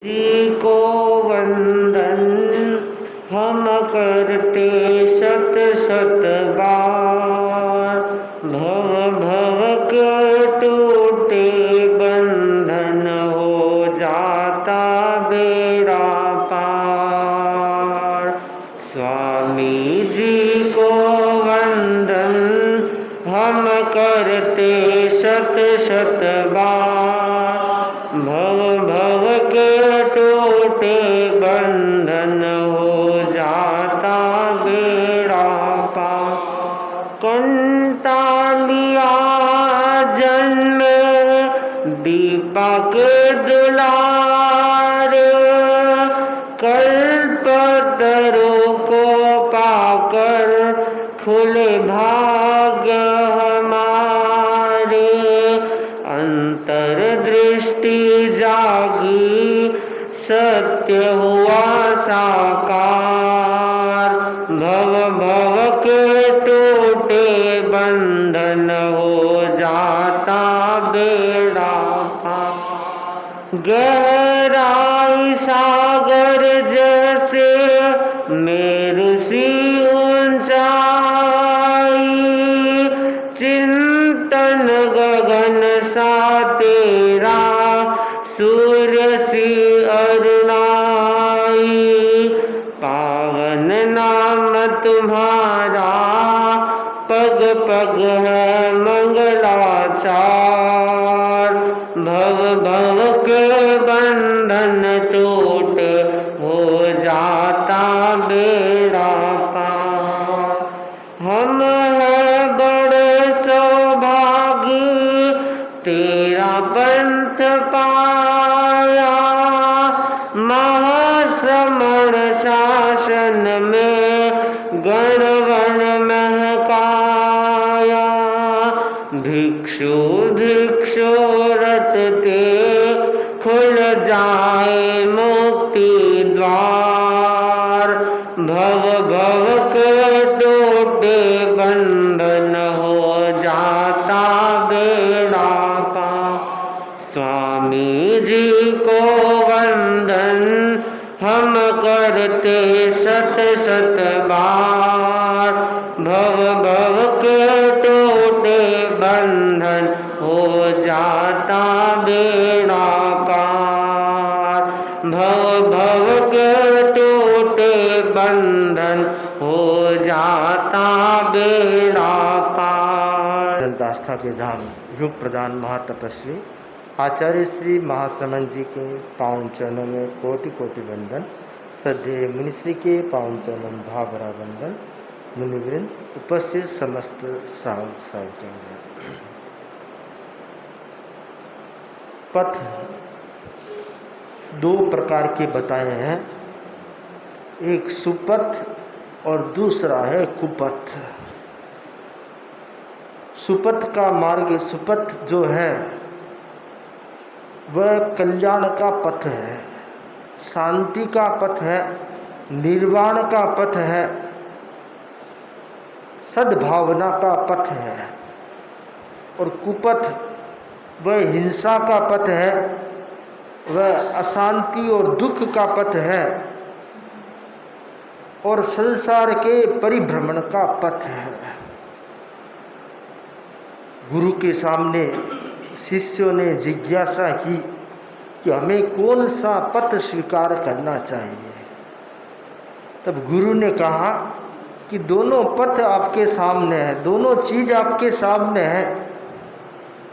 जी को वंदन हम करते शत शत बार। भव भव के टूटे बंधन हो जाता बेड़ा पार। स्वामी जी को वंदन हम करते शत शत बार। भव भव के टूटे बंधन हो जाता बेड़ा पार। कंटालिया जन्म दीपक दुलार। कल्पतरु को पाकर खुले भाग्य हमारे। अंतर्दृष्टि जागी सत्य हुआ साकार। भव भव के टूटे बंधन हो जाता बेड़ा पार। गहराई सागर जैसे मेरु सी ऊंचाई। चिंतन गगन सा तेरा सूर्य सी अरुणाई। पावन नाम तुम्हारा पग पग है मंगलाचार। भव भव के बंधन टूट हो जाता बेड़ा पार। हम है बड़े सौभाग्य तेरा पंथ पाया। महाश्रमण शासन में गणवन महकाया। भिक्षु भिक्षु रटते खुल जाए मुक्ति द्वार। भव भव के टूटे बंधन हो जाता बेड़ा पार। स्वामी जी को वंदन हम करते शत शत बार। भव भव के टूटे बंधन हो जाता बेड़ा पार। भव भव के टूटे बंधन हो जाता बेड़ा पार। आस्था के धाम युग प्रधान महातपस्वी आचार्य श्री महाश्रमण जी के पावन चरणों में कोटि कोटि वंदन। श्रद्धेय मुनिश्री के पावन चरणों में भावरा वंदन। मुनिवृंद, उपस्थित समस्त श्रावक श्राविकाएं। पथ दो प्रकार के बताए हैं, एक सुपथ और दूसरा है कुपथ। सुपथ का मार्ग, सुपथ जो है वह कल्याण का पथ है, शांति का पथ है, निर्वाण का पथ है, सद्भावना का पथ है। और कुपथ वह हिंसा का पथ है, वह अशांति और दुख का पथ है और संसार के परिभ्रमण का पथ है। गुरु के सामने शिष्यों ने जिज्ञासा की कि हमें कौन सा पथ स्वीकार करना चाहिए। तब गुरु ने कहा कि दोनों पथ आपके सामने है, दोनों चीज़ आपके सामने है।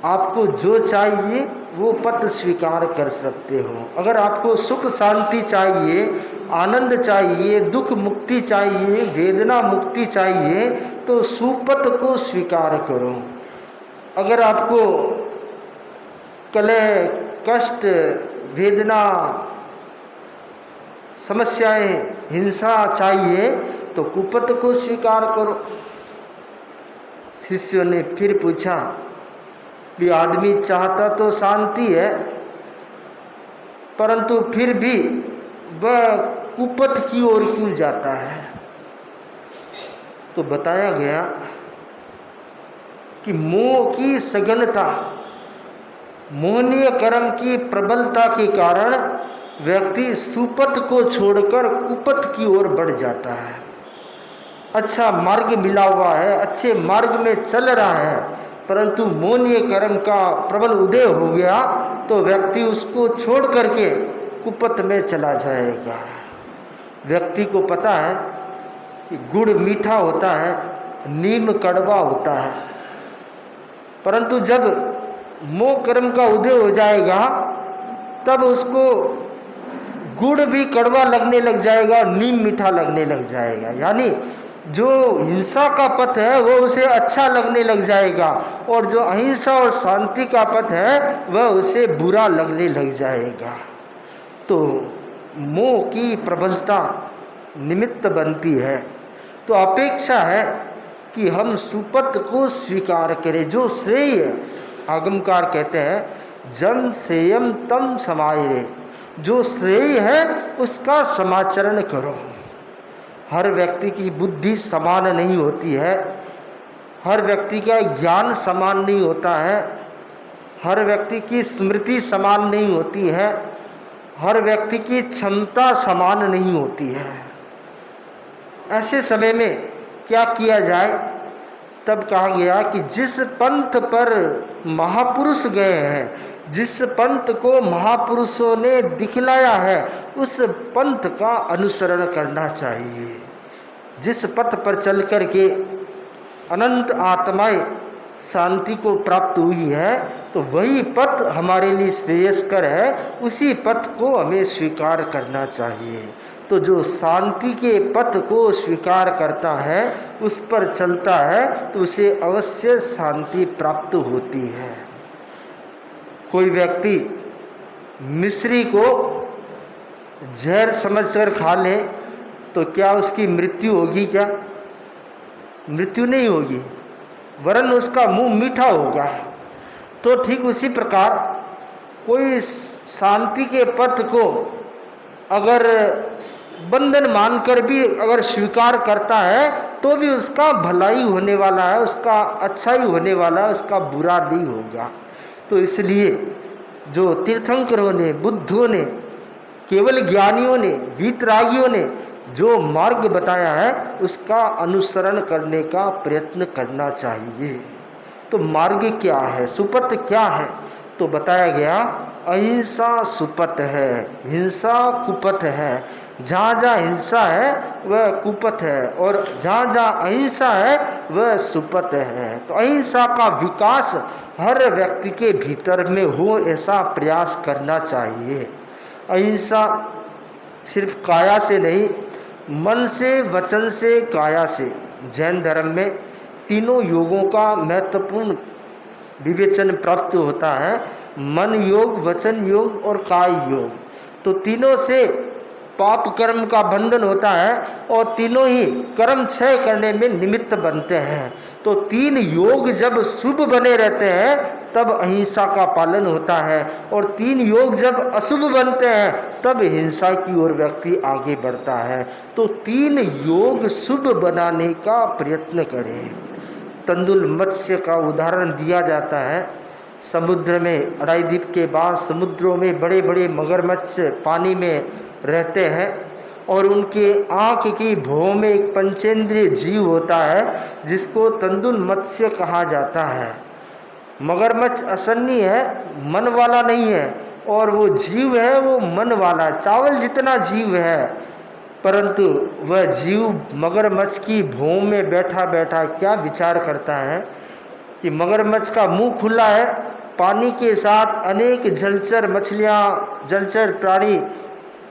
आपको जो चाहिए वो पथ स्वीकार कर सकते हो। अगर आपको सुख शांति चाहिए, आनंद चाहिए, दुख मुक्ति चाहिए, वेदना मुक्ति चाहिए तो सुपथ को स्वीकार करो। अगर आपको कलह, कष्ट, वेदना, समस्याएं, हिंसा चाहिए तो कुपथ को स्वीकार करो। शिष्यों ने फिर पूछा भी आदमी चाहता तो शांति है, परंतु फिर भी वह कुपथ की ओर क्यों जाता है। तो बताया गया कि मोह की सघनता, मोहनीय कर्म की प्रबलता के कारण व्यक्ति सुपथ को छोड़कर कुपथ की ओर बढ़ जाता है। अच्छा मार्ग मिला हुआ है, अच्छे मार्ग में चल रहा है, परंतु मोनीय कर्म का प्रबल उदय हो गया तो व्यक्ति उसको छोड़ करके कुपथ में चला जाएगा। व्यक्ति को पता है कि गुड़ मीठा होता है, नीम कड़वा होता है, परंतु जब मोह कर्म का उदय हो जाएगा तब उसको गुड़ भी कड़वा लगने लग जाएगा, नीम मीठा लगने लग जाएगा। यानी जो हिंसा का पथ है वो उसे अच्छा लगने लग जाएगा और जो अहिंसा और शांति का पथ है वह उसे बुरा लगने लग जाएगा। तो मोह की प्रबलता निमित्त बनती है। तो अपेक्षा है कि हम सुपथ को स्वीकार करें। जो श्रेय है, आगमकार कहते हैं जम श्रेयम तम समाये, जो श्रेय है उसका समाचरण करो। हर व्यक्ति की बुद्धि समान नहीं होती है, हर व्यक्ति का ज्ञान समान नहीं होता है, हर व्यक्ति की स्मृति समान नहीं होती है, हर व्यक्ति की क्षमता समान नहीं होती है। ऐसे समय में क्या किया जाए? तब कहा गया कि जिस पंथ पर महापुरुष गए हैं, जिस पंथ को महापुरुषों ने दिखलाया है, उस पंथ का अनुसरण करना चाहिए। जिस पथ पर चल कर के अनंत आत्माएं शांति को प्राप्त हुई है तो वही पथ हमारे लिए श्रेयस्कर है, उसी पथ को हमें स्वीकार करना चाहिए। तो जो शांति के पथ को स्वीकार करता है, उस पर चलता है, तो उसे अवश्य शांति प्राप्त होती है। कोई व्यक्ति मिश्री को जहर समझकर खा ले तो क्या उसकी मृत्यु होगी? क्या मृत्यु नहीं होगी, वरन उसका मुंह मीठा होगा। तो ठीक उसी प्रकार कोई शांति के पथ को अगर बंधन मानकर भी अगर स्वीकार करता है तो भी उसका भलाई होने वाला है, उसका अच्छाई होने वाला है, उसका बुरा नहीं होगा। तो इसलिए जो तीर्थंकरों ने, बुद्धों ने, केवल ज्ञानियों ने, वीतरागियों ने जो मार्ग बताया है उसका अनुसरण करने का प्रयत्न करना चाहिए। तो मार्ग क्या है, सुपथ क्या है? तो बताया गया अहिंसा सुपथ है, हिंसा कुपथ है। जहाँ जहाँ हिंसा है वह कुपथ है और जहाँ जहाँ अहिंसा है वह सुपथ है। तो अहिंसा का विकास हर व्यक्ति के भीतर में हो, ऐसा प्रयास करना चाहिए। अहिंसा सिर्फ काया से नहीं, मन से, वचन से, काया से। जैन धर्म में तीनों योगों का महत्वपूर्ण विवेचन प्राप्त होता है, मन योग, वचन योग और काय योग। तो तीनों से पाप कर्म का बंधन होता है और तीनों ही कर्म क्षय करने में निमित्त बनते हैं। तो तीन योग जब शुभ बने रहते हैं तब अहिंसा का पालन होता है और तीन योग जब अशुभ बनते हैं तब हिंसा की ओर व्यक्ति आगे बढ़ता है। तो तीन योग शुभ बनाने का प्रयत्न करें। तंदुल मत्स्य का उदाहरण दिया जाता है। समुद्र में अड़ाई द्वीप के बाद समुद्रों में बड़े बड़े मगरमच्छ पानी में रहते हैं और उनके आँख की भौं में एक पंचेंद्रिय जीव होता है जिसको तंदुल मत्स्य कहा जाता है। मगरमच्छ असन्नी है, मन वाला नहीं है, और वो जीव है वो मन वाला, चावल जितना जीव है, परंतु वह जीव मगरमच्छ की भौं में बैठा बैठा क्या विचार करता है कि मगरमच्छ का मुंह खुला है, पानी के साथ अनेक जलचर मछलियाँ, जलचर प्राणी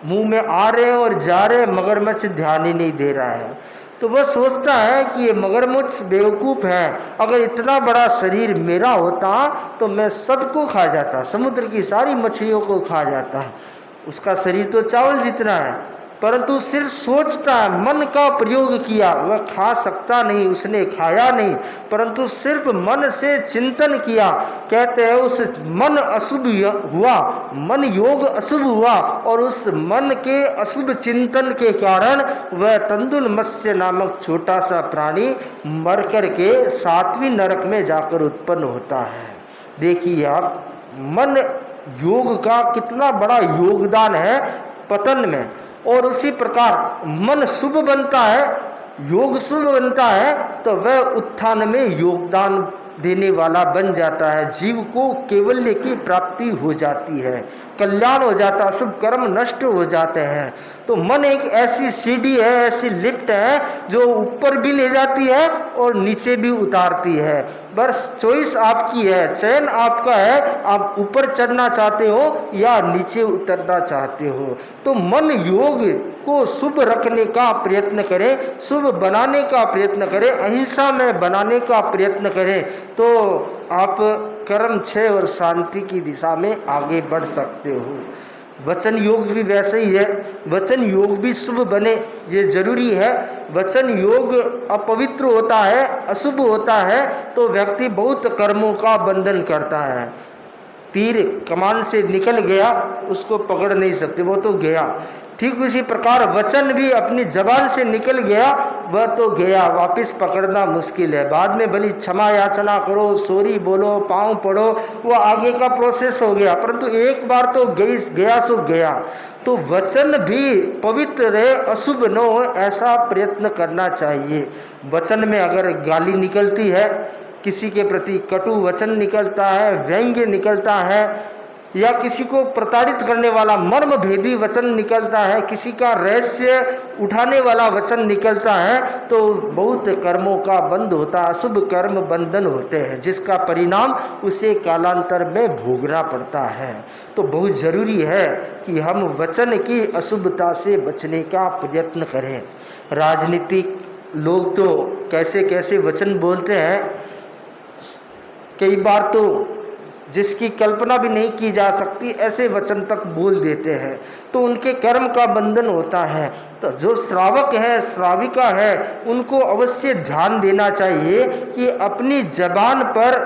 मुंह में आ रहे हैं और जा रहे हैं, मगरमच्छ ध्यान ही नहीं दे रहा है। तो वह सोचता है कि ये मगरमच्छ बेवकूफ़ है, अगर इतना बड़ा शरीर मेरा होता तो मैं सबको खा जाता, समुद्र की सारी मछलियों को खा जाता। उसका शरीर तो चावल जितना है, परंतु सिर्फ सोचता है, मन का प्रयोग किया, वह खा सकता नहीं, उसने खाया नहीं, परंतु सिर्फ मन से चिंतन किया। कहते हैं उस मन अशुभ हुआ, मन योग अशुभ हुआ और उस मन के अशुभ चिंतन के कारण वह तंदुल मत्स्य नामक छोटा सा प्राणी मर कर के 7वीं नरक में जाकर उत्पन्न होता है। देखिए आप, मन योग का कितना बड़ा योगदान है पतन में। और उसी प्रकार मन शुभ बनता है, योग शुभ बनता है तो वह उत्थान में योगदान देने वाला बन जाता है। जीव को कैवल्य की प्राप्ति हो जाती है, कल्याण हो जाता है, शुभ कर्म नष्ट हो जाते हैं। तो मन एक ऐसी सीढ़ी है, ऐसी लिफ्ट है जो ऊपर भी ले जाती है और नीचे भी उतारती है। बस चॉइस आपकी है, चयन आपका है, आप ऊपर चढ़ना चाहते हो या नीचे उतरना चाहते हो। तो मन योग को शुभ रखने का प्रयत्न करें, शुभ बनाने का प्रयत्न करें, अहिंसा में बनाने का प्रयत्न करें, तो आप कर्म क्षय और शांति की दिशा में आगे बढ़ सकते हो। वचन योग भी वैसे ही है, वचन योग भी शुभ बने ये जरूरी है। वचन योग अपवित्र होता है, अशुभ होता है तो व्यक्ति बहुत कर्मों का बंधन करता है। तीर कमान से निकल गया, उसको पकड़ नहीं सकते, वो तो गया। ठीक उसी प्रकार वचन भी अपनी जबान से निकल गया, वह तो गया, वापस पकड़ना मुश्किल है। बाद में भली क्षमा याचना करो, सॉरी बोलो, पाँव पड़ो, वो आगे का प्रोसेस हो गया, परंतु एक बार तो गया सो गया। तो वचन भी पवित्र रहे, अशुभ न हो, ऐसा प्रयत्न करना चाहिए। वचन में अगर गाली निकलती है, किसी के प्रति कटु वचन निकलता है, व्यंग्य निकलता है, या किसी को प्रताड़ित करने वाला मर्म भेदी वचन निकलता है, किसी का रहस्य उठाने वाला वचन निकलता है, तो बहुत कर्मों का बंध होता है, अशुभ कर्म बंधन होते हैं, जिसका परिणाम उसे कालांतर में भोगना पड़ता है। तो बहुत जरूरी है कि हम वचन की अशुभता से बचने का प्रयत्न करें। राजनीतिक लोग तो कैसे कैसे वचन बोलते हैं, कई बार तो जिसकी कल्पना भी नहीं की जा सकती ऐसे वचन तक बोल देते हैं, तो उनके कर्म का बंधन होता है। तो जो श्रावक है, श्राविका है, उनको अवश्य ध्यान देना चाहिए कि अपनी जबान पर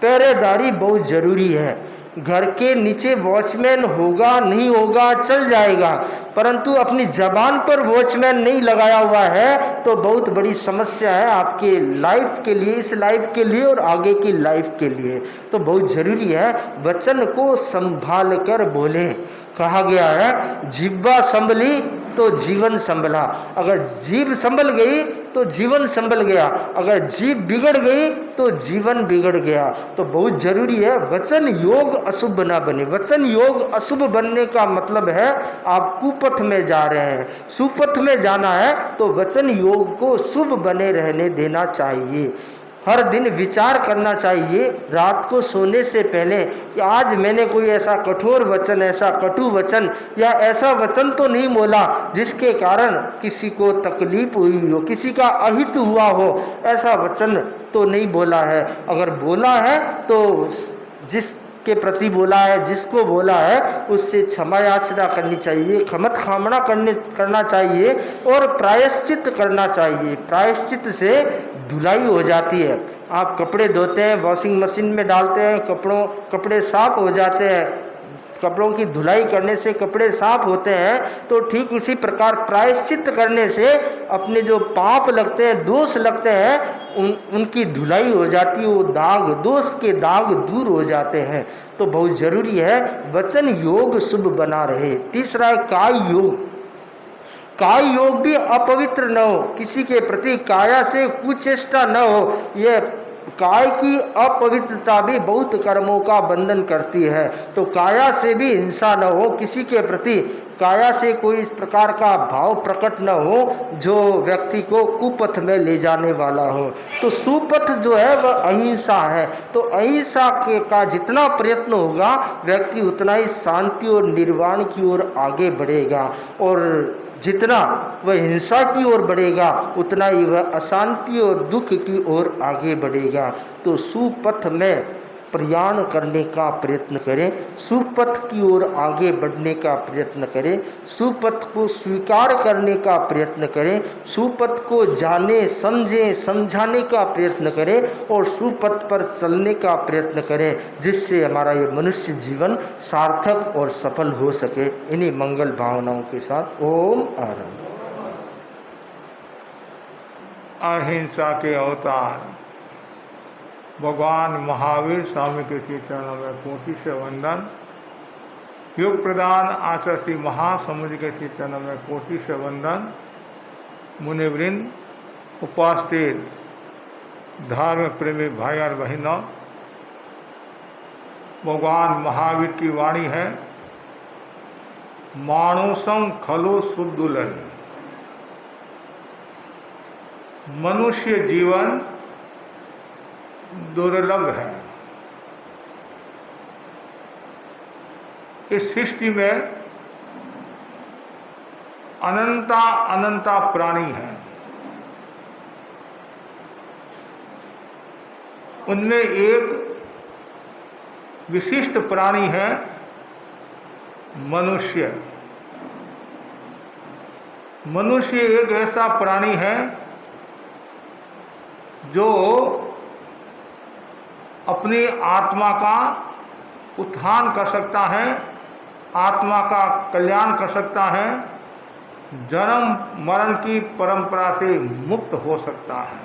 पहरेदारी बहुत जरूरी है। घर के नीचे वॉचमैन होगा नहीं होगा चल जाएगा, परंतु अपनी जबान पर वॉचमैन नहीं लगाया हुआ है तो बहुत बड़ी समस्या है आपके लाइफ के लिए, इस लाइफ के लिए और आगे की लाइफ के लिए। तो बहुत जरूरी है वचन को संभाल कर बोलें। कहा गया है जिह्वा संभली तो जीवन संभला। अगर जीभ संभल गई तो जीवन संभल गया, अगर जीभ बिगड़ गई तो जीवन बिगड़ गया। तो बहुत जरूरी है वचन योग अशुभ ना बने। वचन योग अशुभ बनने का मतलब है आप कुपथ में जा रहे हैं, सुपथ में जाना है, तो वचन योग को शुभ बने रहने देना चाहिए। हर दिन विचार करना चाहिए रात को सोने से पहले कि आज मैंने कोई ऐसा कठोर वचन, ऐसा कटु वचन या ऐसा वचन तो नहीं बोला जिसके कारण किसी को तकलीफ हुई हो, किसी का अहित हुआ हो, ऐसा वचन तो नहीं बोला है। अगर बोला है तो जिसके प्रति बोला है, जिसको बोला है, उससे क्षमा याचना करनी चाहिए, खमत खामना करना चाहिए और प्रायश्चित करना चाहिए। प्रायश्चित से धुलाई हो जाती है। आप कपड़े धोते हैं, वॉशिंग मशीन में डालते हैं, कपड़े साफ हो जाते हैं, कपड़ों की धुलाई करने से कपड़े साफ होते हैं। तो ठीक उसी प्रकार प्रायश्चित करने से अपने जो पाप लगते हैं, दोष लगते हैं, उनकी धुलाई हो जाती है, वो दाग, दोष के दाग दूर हो जाते हैं। तो बहुत जरूरी है वचन योग शुभ बना रहे। तीसरा है काय योग। काय योग भी अपवित्र न हो, किसी के प्रति काया से कुचेष्टा न हो। यह काय की अपवित्रता भी बहुत कर्मों का बंधन करती है। तो काया से भी हिंसा न हो, किसी के प्रति काया से कोई इस प्रकार का भाव प्रकट न हो जो व्यक्ति को कुपथ में ले जाने वाला हो। तो सुपथ जो है वह अहिंसा है। तो अहिंसा का जितना प्रयत्न होगा व्यक्ति उतना ही शांति और निर्वाण की ओर आगे बढ़ेगा, और जितना वह हिंसा की ओर बढ़ेगा उतना ही वह अशांति और दुख की ओर आगे बढ़ेगा। तो सुपथ में प्रयाण करने का प्रयत्न करें, सुपथ की ओर आगे बढ़ने का प्रयत्न करें, सुपथ को स्वीकार करने का प्रयत्न करें, सुपथ को जाने समझें समझाने का प्रयत्न करें और सुपथ पर चलने का प्रयत्न करें, जिससे हमारा ये मनुष्य जीवन सार्थक और सफल हो सके। इन्हीं मंगल भावनाओं के साथ ओम आरंभ। अहिंसा के अवतार भगवान महावीर स्वामी के चरणों में कोटि से वंदन। योग प्रदान आचार्य श्री महासमुद्र के श्री चरणों में कोटि से वंदन। मुनिवृंद, उपास्थित धार्मिक प्रेमी भाई और बहनों, भगवान महावीर की वाणी है, मानुषं खलु सुदुर्लभ। मनुष्य जीवन दुर्लभ है। इस सृष्टि में अनंता प्राणी हैं। उनमें एक विशिष्ट प्राणी है मनुष्य। मनुष्य एक ऐसा प्राणी है जो अपनी आत्मा का उत्थान कर सकता है, आत्मा का कल्याण कर सकता है, जन्म मरण की परंपरा से मुक्त हो सकता है।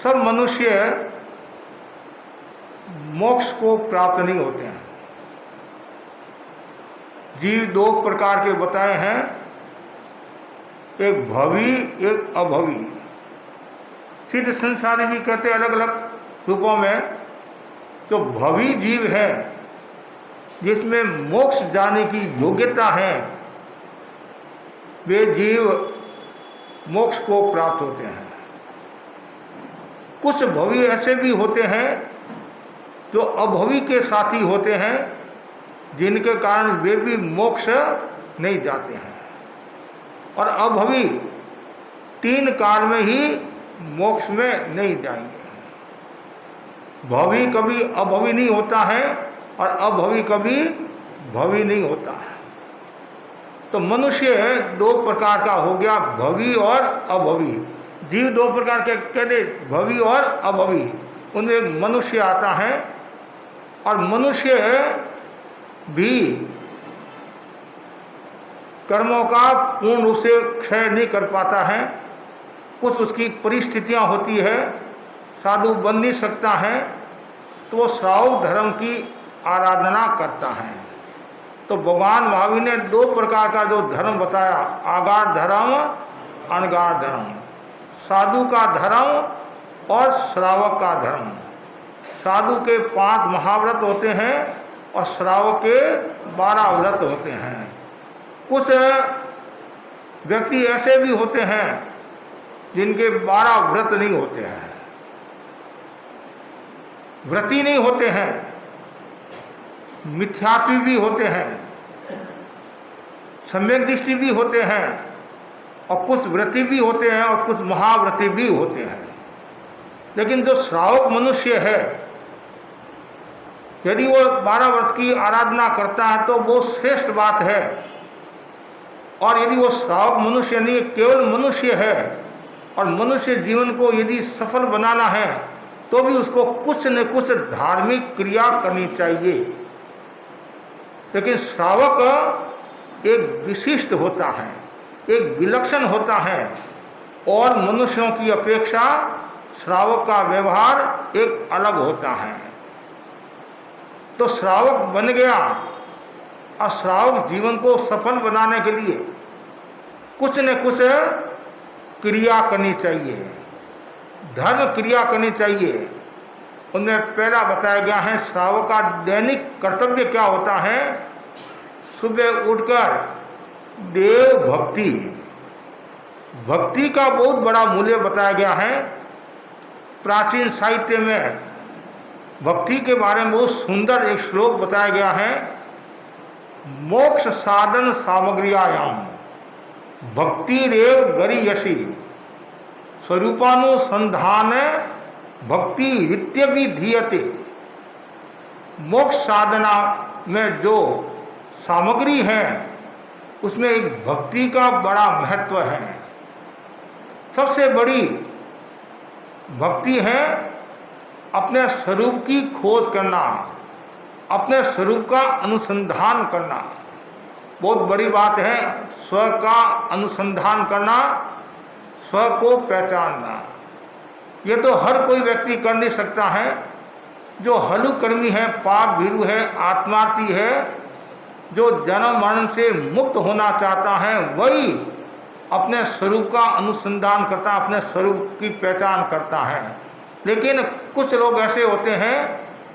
सब मनुष्य मोक्ष को प्राप्त नहीं होते हैं। जीव दो प्रकार के बताए हैं, एक भवी एक अभवी। सिद्ध संसारी भी कहते अलग अलग रूपों में। जो भवी जीव है, जिसमें मोक्ष जाने की योग्यता है, वे जीव मोक्ष को प्राप्त होते हैं। कुछ भवी ऐसे भी होते हैं जो अभवी के साथी होते हैं, जिनके कारण वे भी मोक्ष नहीं जाते हैं। और अभवी 3 काल में ही मोक्ष में नहीं जाएंगे। भवी कभी अभवी नहीं होता है और अभवी कभी भवी नहीं होता है। तो मनुष्य 2 प्रकार का हो गया, भवी और अभवी। जीव 2 प्रकार के कहते, भवी और अभवी। उनमें एक मनुष्य आता है, और मनुष्य भी कर्मों का पूर्ण रूप से क्षय नहीं कर पाता है। कुछ उसकी परिस्थितियां होती है, साधु बन नहीं सकता है, तो वो श्रावक धर्म की आराधना करता है। तो भगवान महावीर ने 2 प्रकार का जो धर्म बताया, आगार धर्म, अनगार धर्म, साधु का धर्म और श्रावक का धर्म। साधु के 5 महाव्रत होते हैं और श्रावक के 12 व्रत होते हैं। कुछ व्यक्ति ऐसे भी होते हैं जिनके 12 व्रत नहीं होते हैं, व्रती नहीं होते हैं, मिथ्यात्वी भी होते हैं, सम्यक दृष्टि भी होते हैं, और कुछ व्रती भी होते हैं और कुछ महाव्रती भी होते हैं। लेकिन जो श्रावक मनुष्य है, यदि वो 12 व्रत की आराधना करता है तो वो श्रेष्ठ बात है। और यदि वो श्रावक मनुष्य नहीं, केवल मनुष्य है, और मनुष्य जीवन को यदि सफल बनाना है तो भी उसको कुछ न कुछ धार्मिक क्रिया करनी चाहिए। लेकिन श्रावक एक विशिष्ट होता है, एक विलक्षण होता है, और मनुष्यों की अपेक्षा श्रावक का व्यवहार एक अलग होता है। तो श्रावक बन गया, और श्रावक जीवन को सफल बनाने के लिए कुछ न कुछ क्रिया करनी चाहिए, धर्म क्रिया करनी चाहिए। उनमें पहला बताया गया है, श्रावक का दैनिक कर्तव्य क्या होता है। सुबह उठकर देव भक्ति, भक्ति का बहुत बड़ा मूल्य बताया गया है। प्राचीन साहित्य में भक्ति के बारे में बहुत सुंदर एक श्लोक बताया गया है। मोक्ष साधन सामग्र्यायाम भक्ति रेव गरीयसी स्वरूपानुसंधान भक्ति वित्य भी धीयते। मोक्ष साधना में जो सामग्री है, उसमें एक भक्ति का बड़ा महत्व है। सबसे बड़ी भक्ति है अपने स्वरूप की खोज करना, अपने स्वरूप का अनुसंधान करना। बहुत बड़ी बात है स्व का अनुसंधान करना, स्व को पहचानना। ये तो हर कोई व्यक्ति कर नहीं सकता है। जो हलुकर्मी है, पाप भीरु है, आत्मार्थी है, जो जन्म मरण से मुक्त होना चाहता है, वही अपने स्वरूप का अनुसंधान करता है, अपने स्वरूप की पहचान करता है। लेकिन कुछ लोग ऐसे होते हैं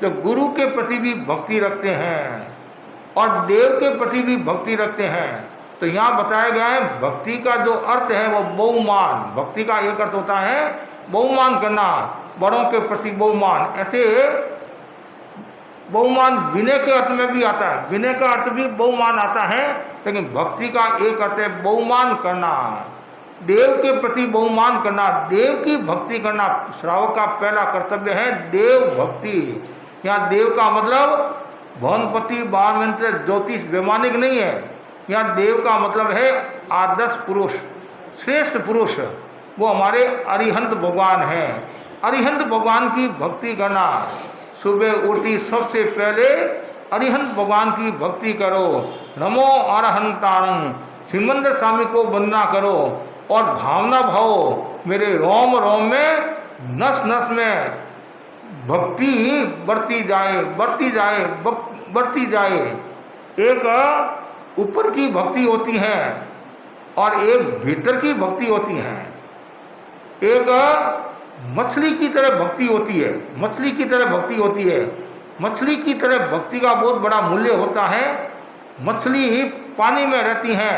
जो गुरु के प्रति भी भक्ति रखते हैं और देव के प्रति भी भक्ति रखते हैं। तो यहाँ बताया गया है भक्ति का जो अर्थ है वो बहुमान। भक्ति का एक अर्थ होता है बहुमान करना, बड़ों के प्रति बहुमान। ऐसे बहुमान विनय के अर्थ में भी आता है, विनय का अर्थ भी बहुमान आता है, लेकिन भक्ति का एक अर्थ है बहुमान करना, देव के प्रति बहुमान करना, देव की भक्ति करना। श्रावक का पहला कर्तव्य है देव भक्ति। यहाँ देव का मतलब भवनपति, बालमंत्र, ज्योतिष, वैमानिक नहीं है। यहाँ देव का मतलब है आदर्श पुरुष, श्रेष्ठ पुरुष, वो हमारे अरिहंत भगवान हैं। अरिहंत भगवान की भक्ति करना, सुबह उठी सबसे पहले अरिहंत भगवान की भक्ति करो, नमो अरहंताणं, सिमंदर स्वामी को वंदना करो और भावना भाव मेरे रोम रोम में, नस नस में भक्ति बढ़ती जाए, बढ़ती जाए, बढ़ती जाए। एक ऊपर की भक्ति होती है और एक भीतर की भक्ति होती है। एक मछली की तरह भक्ति होती है, मछली की तरह भक्ति होती है। मछली की तरह भक्ति का बहुत बड़ा मूल्य होता है। मछली पानी में रहती हैं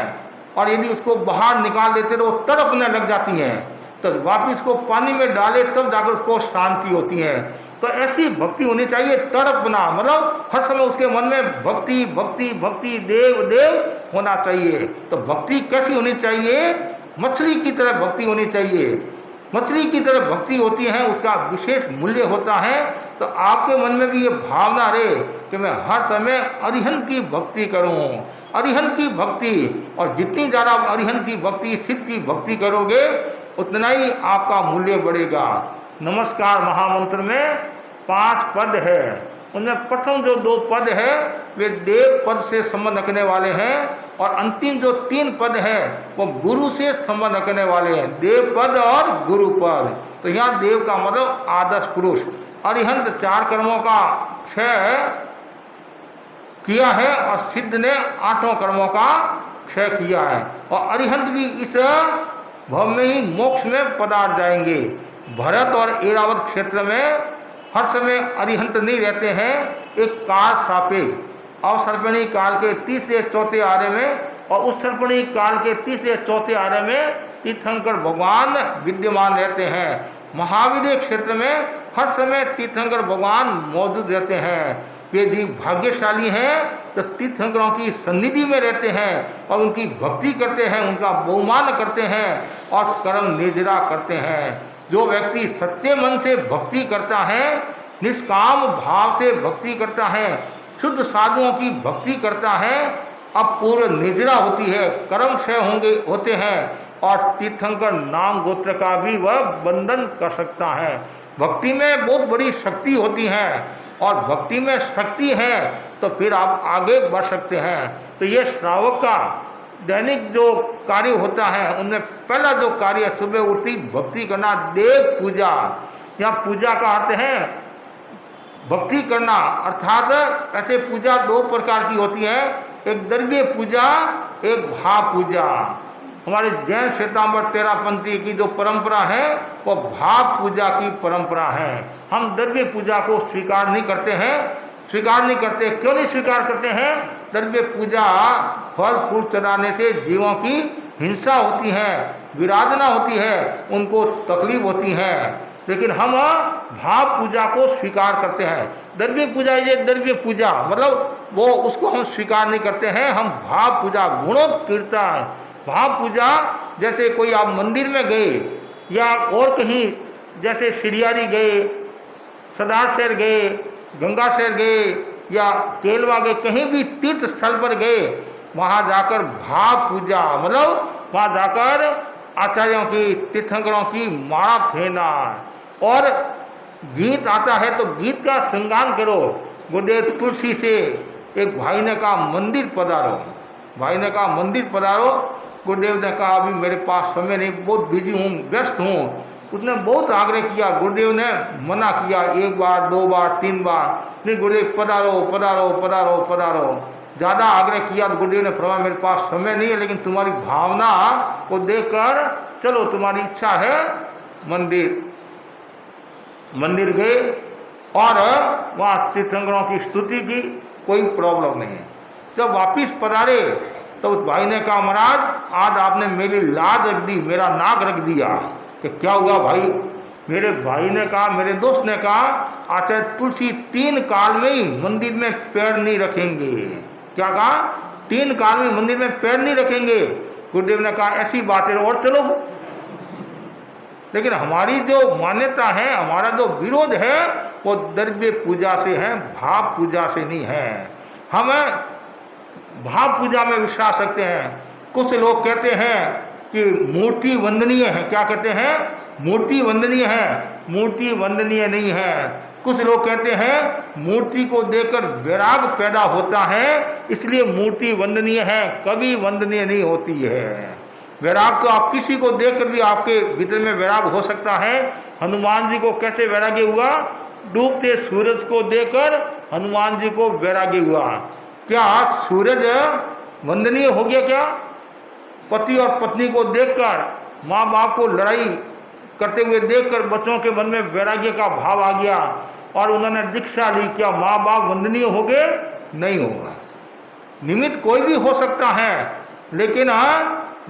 और यदि उसको बाहर निकाल देते तो वो तड़पने लग जाती हैं, तो वापिस को पानी में डाले तब जाकर उसको शांति होती है। तो ऐसी भक्ति होनी चाहिए, तड़पना, मतलब हर समय उसके मन में भक्ति भक्ति भक्ति, देव देव होना चाहिए। तो भक्ति कैसी होनी चाहिए? मछली की तरह भक्ति होनी चाहिए। मछली की तरह भक्ति होती है, उसका विशेष मूल्य होता है। तो आपके मन में भी ये भावना रहे कि मैं हर समय अरिहंत की भक्ति करूं, अरिहंत की भक्ति। और जितनी ज़्यादा अरिहंत की भक्ति, शिव की भक्ति करोगे उतना ही आपका मूल्य बढ़ेगा। नमस्कार महामंत्र में 5 पद है, उनमें प्रथम जो 2 पद है वे देव पद से संबंध रखने वाले हैं और अंतिम जो 3 पद है वो गुरु से संबंध रखने वाले हैं, देव पद और गुरु पद। तो यहाँ देव का मतलब आदर्श पुरुष। अरिहंत 4 कर्मों का क्षय किया है और सिद्ध ने 8वें कर्मों का क्षय किया है। और अरिहंत भी इस भव में ही मोक्ष में पधार जाएंगे। भरत और ऐरावत क्षेत्र में हर समय अरिहंत नहीं रहते हैं, एक काल सापेक्ष। अवसर्पणी काल के 3रे 4थे आर्य में और उस सर्पणी काल के 3रे 4थे आर्य में तीर्थंकर भगवान विद्यमान रहते हैं। महावीर क्षेत्र में हर समय तीर्थंकर भगवान मौजूद रहते हैं। यदि भाग्यशाली हैं तो तीर्थंकरों की सन्निधि में रहते हैं और उनकी भक्ति करते हैं, उनका बहुमान करते हैं और कर्म निर्जरा करते हैं। जो व्यक्ति सच्चे मन से भक्ति करता है, निष्काम भाव से भक्ति करता है, शुद्ध साधुओं की भक्ति करता है, अब पूर्ण निर्जरा होती है, कर्म क्षय होते हैं और तीर्थंकर नाम गोत्र का भी वह बंधन कर सकता है। भक्ति में बहुत बड़ी शक्ति होती है और भक्ति में शक्ति है तो फिर आप आगे बढ़ सकते हैं। तो ये श्रावक का दैनिक जो कार्य होता है उनमें पहला जो कार्य सुबह उठी भक्ति करना, देव पूजा। यहाँ पूजा का अर्थ है भक्ति करना, अर्थात ऐसे पूजा 2 प्रकार की होती है, एक द्रव्य पूजा, एक भाव पूजा। हमारे जैन श्वेतांबर तेरापंथी की जो परंपरा है वो भाव पूजा की परंपरा है। हम द्रव्य पूजा को स्वीकार नहीं करते हैं, स्वीकार नहीं करते। क्यों नहीं स्वीकार करते हैं? द्रव्य पूजा फल फूल चढ़ाने से जीवों की हिंसा होती है, विराधना होती है, उनको तकलीफ होती है। लेकिन हम भाव पूजा को स्वीकार करते हैं। द्रव्य पूजा, ये द्रव्य पूजा मतलब वो उसको हम स्वीकार नहीं करते हैं। हम भाव पूजा, गुणोत्कीर्तन, भाव पूजा, जैसे कोई आप मंदिर में गए या और कहीं जैसे सिरियारी गए, सरदार शहर गए, गंगा शहर गए या केलवा गए, कहीं भी तीर्थ स्थल पर गए, वहाँ जाकर भाव पूजा मतलब वहाँ जाकर आचार्यों की, तीर्थंकरों की माला फेरना। और गीत आता है तो गीत का श्रृंगार करो। गुरुदेव तुलसी से एक भाई ने कहा मंदिर पधारो, भाई ने कहा मंदिर पधारो। गुरुदेव ने कहा अभी मेरे पास समय नहीं, बहुत बिजी हूँ, व्यस्त हूँ, उसने बहुत आग्रह किया, गुरुदेव ने मना किया 1 बार 2 बार 3 बार, नहीं गुरुदेव पधारो पधारो पधारो पधारो। ज़्यादा आग्रह किया तो गुरुदेव ने फरमाया मेरे पास समय नहीं है, लेकिन तुम्हारी भावना को देखकर चलो, तुम्हारी इच्छा है। मंदिर गए और वहाँ तीर्थंकरों की स्तुति की, कोई प्रॉब्लम नहीं है। जब वापिस पधारे तो उस भाई ने कहा महाराज आज आपने मेरी लाज रख दी, मेरा नाक रख दिया। कि क्या हुआ भाई? मेरे भाई ने कहा, मेरे दोस्त ने कहा आचार्य तुलसी 3 काल में ही मंदिर में पैर नहीं रखेंगे। क्या कहा? 3 काल में मंदिर में पैर नहीं रखेंगे। गुरुदेव ने कहा ऐसी बात है और चलो। लेकिन हमारी जो मान्यता है, हमारा जो विरोध है वो द्रव्य पूजा से है, भाव पूजा से नहीं है। हम भाव पूजा में विश्वास रखते हैं। कुछ लोग कहते हैं कि मूर्ति वंदनीय है। क्या कहते हैं? मूर्ति वंदनीय है। मूर्ति वंदनीय नहीं है। कुछ लोग कहते हैं मूर्ति को देखकर वैराग पैदा होता है, इसलिए मूर्ति वंदनीय है, कभी वंदनीय नहीं होती है। वैराग तो आप किसी को देखकर भी आपके भीतर में वैराग हो सकता है। हनुमान जी को कैसे वैराग्य हुआ? डूबते सूरज को देखकर हनुमान जी को वैराग्य हुआ। क्या सूरज वंदनीय हो गया क्या? पति और पत्नी को देखकर, माँ बाप को लड़ाई करते हुए देखकर बच्चों के मन में वैराग्य का भाव आ गया और उन्होंने दीक्षा ली, क्या माँ बाप वंदनीय हो गए? नहीं होगा। निमित्त कोई भी हो सकता है, लेकिन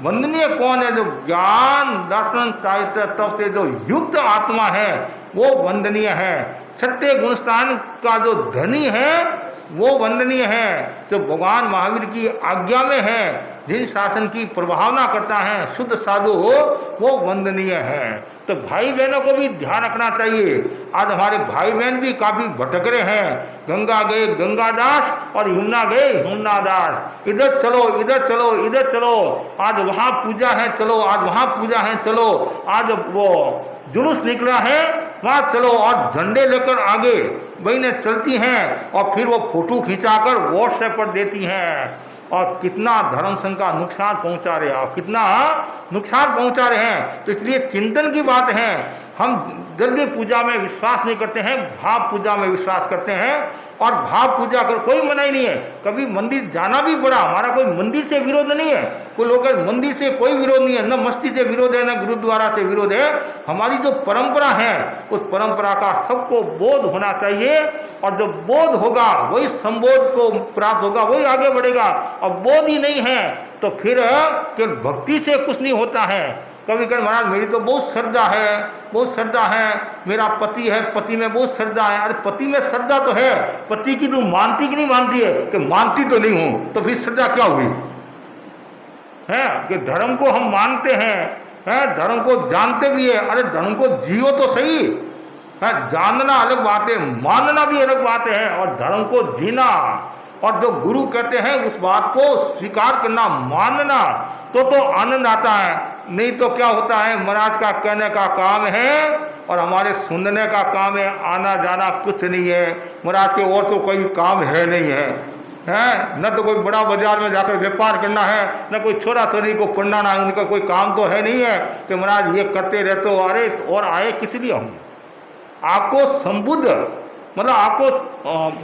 वंदनीय कौन है? जो ज्ञान दर्शन चारित्र तत्व से जो युक्त आत्मा है वो वंदनीय है। छठे गुणस्थान का जो धनी है वो वंदनीय है। जो भगवान महावीर की आज्ञा में है, जिन शासन की प्रभावना करता है, शुद्ध साधु हो, वो वंदनीय है। तो भाई बहनों को भी ध्यान रखना चाहिए। आज हमारे भाई बहन भी काफी भटक रहे हैं। गंगा गए गंगादास और यमुना गए यमुनादास। इधर चलो इधर चलो इधर चलो, आज वहाँ पूजा है चलो, आज वहाँ पूजा है चलो, आज वो जुलूस निकला है वहाँ चलो, और झंडे लेकर आगे बहनें चलती हैं और फिर वो फोटो खिंचाकर व्हाट्सएप पर देती हैं। और कितना धर्म संघ का नुकसान पहुंचा रहे हैं, और कितना नुकसान पहुंचा रहे हैं। तो इसलिए चिंतन की बात है। हम द्रव्य पूजा में विश्वास नहीं करते हैं, भाव पूजा में विश्वास करते हैं। और भाव पूजा कर कोई मनाही नहीं है। कभी मंदिर जाना भी पड़ा, हमारा कोई मंदिर से विरोध नहीं है। कोई लोग मंदिर से कोई विरोध नहीं है, न मस्जिद से विरोध है, न गुरुद्वारा से विरोध है। हमारी जो परंपरा है उस परंपरा का सबको बोध होना चाहिए, और जो बोध होगा वही संबोध को प्राप्त होगा, वही आगे बढ़ेगा। और बोध ही नहीं है तो फिर केवल भक्ति से कुछ नहीं होता है। कभी कभी महाराज मेरी तो बहुत श्रद्धा है, बहुत श्रद्धा है, मेरा पति है, पति में बहुत श्रद्धा है। अरे पति में श्रद्धा तो है, पति की तू मानती कि नहीं मानती है? कि मानती तो नहीं हूं, तो फिर श्रद्धा क्या हुई है? कि धर्म को हम मानते हैं, धर्म को जानते भी है। अरे धर्म को जियो तो सही है। जानना अलग बात है, मानना भी अलग बात है, और धर्म को जीना और जो गुरु कहते हैं उस बात को स्वीकार करना, मानना, तो आनंद आता है। नहीं तो क्या होता है, महाराज का कहने का काम है और हमारे सुनने का काम है, आना जाना कुछ नहीं है। महाराज के और तो कोई काम है नहीं है, न तो कोई बड़ा बाजार में जाकर व्यापार करना है, न कोई छोरा छोरी को पढ़ना है, उनका कोई काम तो है नहीं है कि महाराज ये करते रहते हो। अरे और आए किस लिए? हम आपको संबुद्ध मतलब आपको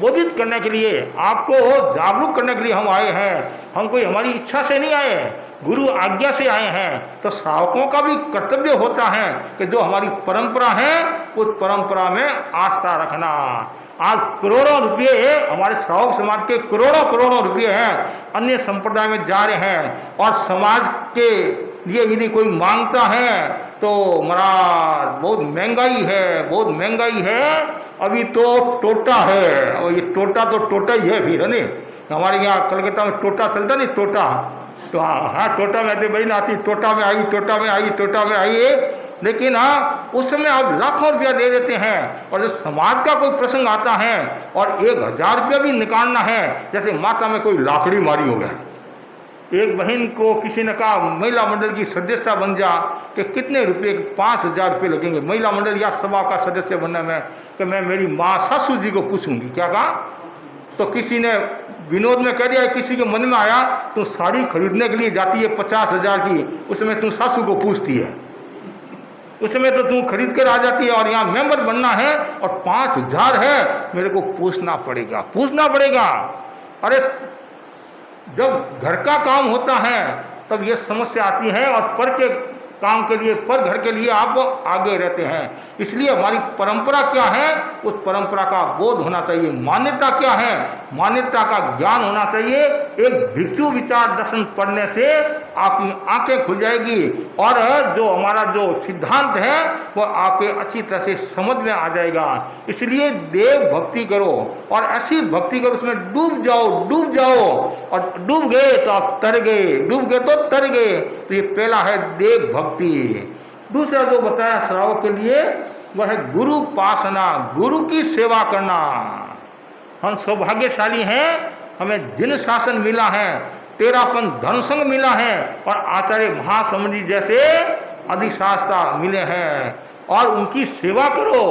बोधित करने के लिए, आपको जागरूक करने के लिए हम आए हैं। हम कोई हमारी इच्छा से नहीं आए, गुरु आज्ञा से आए हैं। तो श्रावकों का भी कर्तव्य होता है कि जो हमारी परंपरा है उस परंपरा में आस्था रखना। आज करोड़ों रुपये हमारे श्रावक समाज के करोड़ों रुपये हैं, अन्य संप्रदाय में जा रहे हैं। और समाज के लिए यदि कोई मांगता है तो महाराज बहुत महंगाई है, बहुत महंगाई है। अभी तो टोटा है, और ये टोटा तो टोटा ही है फिर, है नहीं? हमारे यहाँ कलकत्ता में टोटा चलता नहीं, टोटा तो हाँ टोटा में बहन आती, टोटा में आई, टोटा में आई, टोटा में आई। लेकिन उस समय आप लाखों रुपया दे देते हैं, और जब समाज का कोई प्रसंग आता है और 1000 रुपया भी निकालना है, जैसे माता में कोई लाकड़ी मारी हो गया। एक बहन को किसी ने कहा महिला मंडल की सदस्य बन जा, कि कितने रुपये? 5000 रुपये लगेंगे महिला मंडल या सभा का सदस्य बनने में। कि मैं मेरी माँ सासू जी को पूछूंगी। क्या कहा? तो किसी ने विनोद में कह दिया, किसी के मन में आया तू साड़ी खरीदने के लिए जाती है 50,000 की, उसमें तू सासू को पूछती है। उस समय तो तू खरीद कर आ जाती है और यहाँ मेंबर बनना है और 5,000 है, मेरे को पूछना पड़ेगा। अरे जब घर का काम होता है तब ये समस्या आती है और पर के काम के लिए, पर घर के लिए आप आगे रहते हैं। इसलिए हमारी परंपरा क्या है, उस परंपरा का बोध होना चाहिए। मान्यता क्या है, मान्यता का ज्ञान होना चाहिए। एक भिक्षु विचार दर्शन पढ़ने से आपकी आंखें खुल जाएगी और जो हमारा जो सिद्धांत है वो आपके अच्छी तरह से समझ में आ जाएगा। इसलिए देव भक्ति करो और ऐसी भक्ति करो उसमें डूब जाओ और डूब गए तो आप तर गए, डूब गए तो तर गए। तो ये पहला है देव भक्ति। दूसरा जो बताया श्रावक के लिए वह है गुरु उपासना, गुरु की सेवा करना। हम सौभाग्यशाली हैं, हमें जिन शासन मिला है, तेरापन धर्म संघ मिला है और आचार्य महासमन जी जैसे अधिशास्ता मिले हैं और उनकी सेवा करो।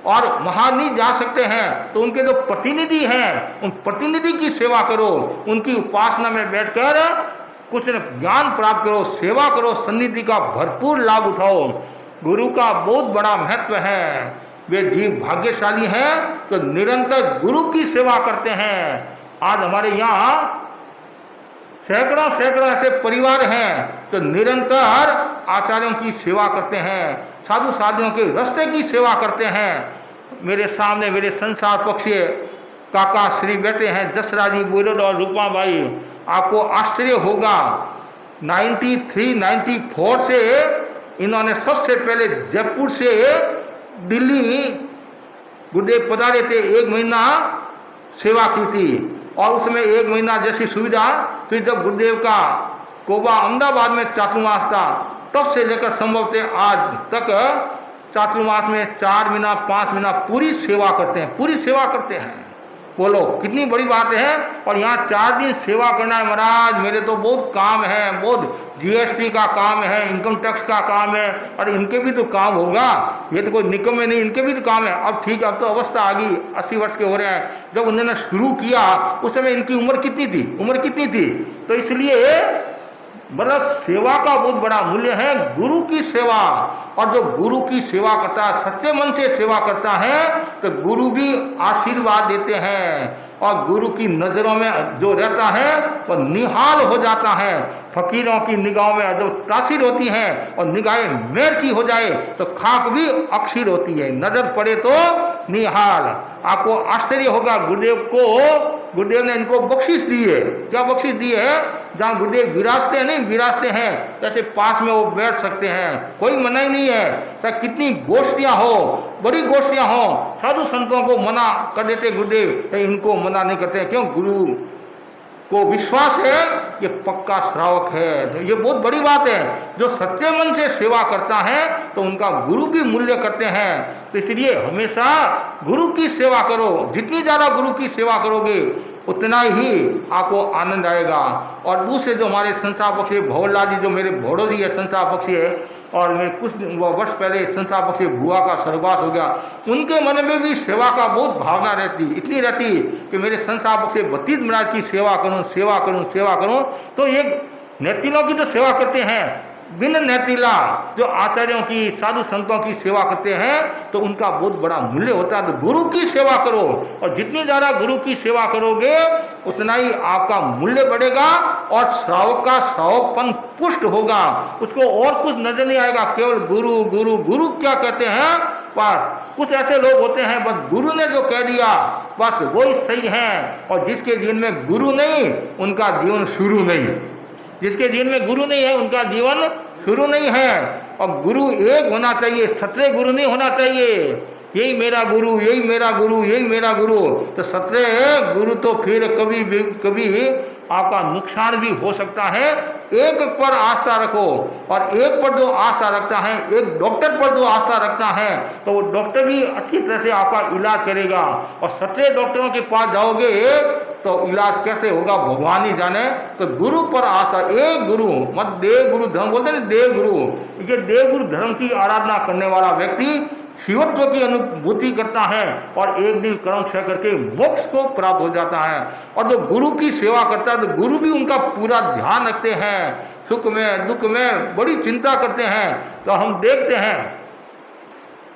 और वहां नहीं जा सकते हैं तो उनके जो प्रतिनिधि हैं उन प्रतिनिधि की सेवा करो, उनकी उपासना में बैठकर कुछ ज्ञान प्राप्त करो, सेवा करो, सन्निधि का भरपूर लाभ उठाओ। गुरु का बहुत बड़ा महत्व है। वे जीव भाग्यशाली हैं तो निरंतर गुरु की सेवा करते हैं। आज हमारे यहाँ सैकड़ों ऐसे परिवार हैं जो निरंतर आचार्यों की सेवा करते हैं, साधु साधुओं के रास्ते की सेवा करते हैं। मेरे सामने मेरे संसार पक्षीय काका श्री बैठे हैं, जसराजी बुरड और रूपाबाई। आपको आश्चर्य होगा 93-94 से इन्होंने सबसे पहले जयपुर से दिल्ली गुरुदेव पधारे थे, 1 महीना सेवा की थी और उसमें 1 महीना जैसी सुविधा। फिर जब गुरुदेव का कोबा अहमदाबाद में चातुर्मास था तब से लेकर संभव थे आज तक चातुर्मास में 4 महीना 5 महीना पूरी सेवा करते हैं। बोलो कितनी बड़ी बात है। और यहाँ 4 दिन सेवा करना है महाराज, मेरे तो बहुत काम है, बहुत जीएसटी का काम है, इनकम टैक्स का काम है। और इनके भी तो काम होगा, ये तो कोई निकम्मे नहीं, इनके भी तो काम है। अब ठीक है, अब तो अवस्था आ गई, 80 वर्ष के हो रहे हैं। जब उन्होंने शुरू किया उस समय इनकी उम्र कितनी थी। तो इसलिए मतलब सेवा का बहुत बड़ा मूल्य है, गुरु की सेवा। और जो गुरु की सेवा करता है, सच्चे मन से सेवा करता है तो गुरु भी आशीर्वाद देते हैं और गुरु की नजरों में जो रहता है वो निहाल हो जाता है। फकीरों की निगाहों में जो तासीर होती है और निगाहें मेर की हो जाए तो खाक भी अक्षीर होती है, नजर पड़े तो निहाल। आपको आश्चर्य होगा, गुरुदेव ने इनको बख्शिश दी है। क्या बख्शिश दी है? जहाँ गुरुदेव विराजते हैं जैसे पास में वो बैठ सकते हैं, कोई मना ही नहीं है। चाहे कितनी गोष्ठियाँ हो, बड़ी गोष्ठियाँ हो, साधु संतों को मना कर देते गुरुदेव, इनको मना नहीं करते। क्यों? गुरु को विश्वास है ये पक्का श्रावक है। तो ये बहुत बड़ी बात है। जो सच्चे मन से सेवा करता है तो उनका गुरु भी मूल्य करते हैं। तो इसलिए हमेशा गुरु की सेवा करो। जितनी ज़्यादा गुरु की सेवा करोगे उतना ही आपको आनंद आएगा। और दूसरे जो हमारे संसार पक्षी भवरलाल जी, जो मेरे भोड़ो जी है संसार पक्षी है, और मेरे कुछ वर्ष पहले संसार पक्षी बुआ का स्वर्गवास हो गया, उनके मन में भी सेवा का बहुत भावना इतनी रहती कि मेरे संसार पक्षी भतीज महाराज की सेवा करूं। तो ये नेतिलों की तो सेवा करते हैं, बिन नेतिला जो आचार्यों की, साधु संतों की सेवा करते हैं तो उनका बहुत बड़ा मूल्य होता है। तो गुरु की सेवा करो और जितनी ज़्यादा गुरु की सेवा करोगे उतना ही आपका मूल्य बढ़ेगा और श्रावक का श्रावकपन पुष्ट होगा। उसको और कुछ नजर नहीं आएगा, केवल गुरु गुरु गुरु क्या कहते हैं। बस कुछ ऐसे लोग होते हैं, बस गुरु ने जो कह दिया बस वही सही है। और जिसके जीवन में गुरु नहीं उनका जीवन शुरू नहीं, जिसके जीवन में गुरु नहीं है उनका जीवन शुरू नहीं है। और गुरु एक होना चाहिए, 17 गुरु नहीं होना चाहिए। यही मेरा गुरु, यही मेरा गुरु, यही मेरा गुरु। तो 17 गुरु तो फिर कभी आपका नुकसान भी हो सकता है। एक पर आस्था रखो और एक पर जो आस्था रखता है, एक डॉक्टर पर जो आस्था रखता है तो वो डॉक्टर भी अच्छी तरह से आपका इलाज करेगा। और 17 डॉक्टरों के पास जाओगे तो इलाज कैसे होगा भगवान ही जाने। तो गुरु पर आस्था, एक गुरु मत देव गुरु धर्म बोलते हैं, देव गुरु। ये देव गुरु धर्म की आराधना करने वाला व्यक्ति शिवत्व की अनुभूति करता है और एक दिन कर्म क्षय करके मोक्ष को प्राप्त हो जाता है। और जो गुरु की सेवा करता है तो गुरु भी उनका पूरा ध्यान रखते हैं, सुख में दुख में बड़ी चिंता करते हैं। तो हम देखते हैं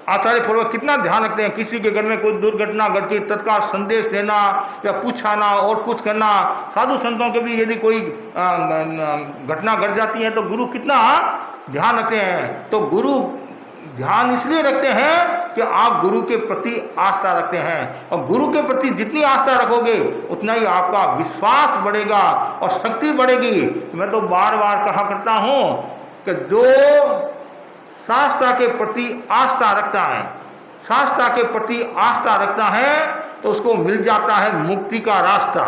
आचार्य पूर्वक कितना ध्यान रखते हैं। किसी के घर में कोई दुर्घटना घटी, तत्काल संदेश देना या पूछाना और कुछ करना। साधु संतों के भी यदि कोई घटना घट जाती है तो गुरु कितना ध्यान रखते हैं। तो गुरु ध्यान इसलिए रखते हैं कि आप गुरु के प्रति आस्था रखते हैं, और गुरु के प्रति जितनी आस्था रखोगे उतना ही आपका विश्वास बढ़ेगा और शक्ति बढ़ेगी। मैं तो बार बार कहा करता हूं कि जो शास्त्र के प्रति आस्था रखता है, शास्त्र के प्रति आस्था रखता है, तो उसको मिल जाता है मुक्ति का रास्ता।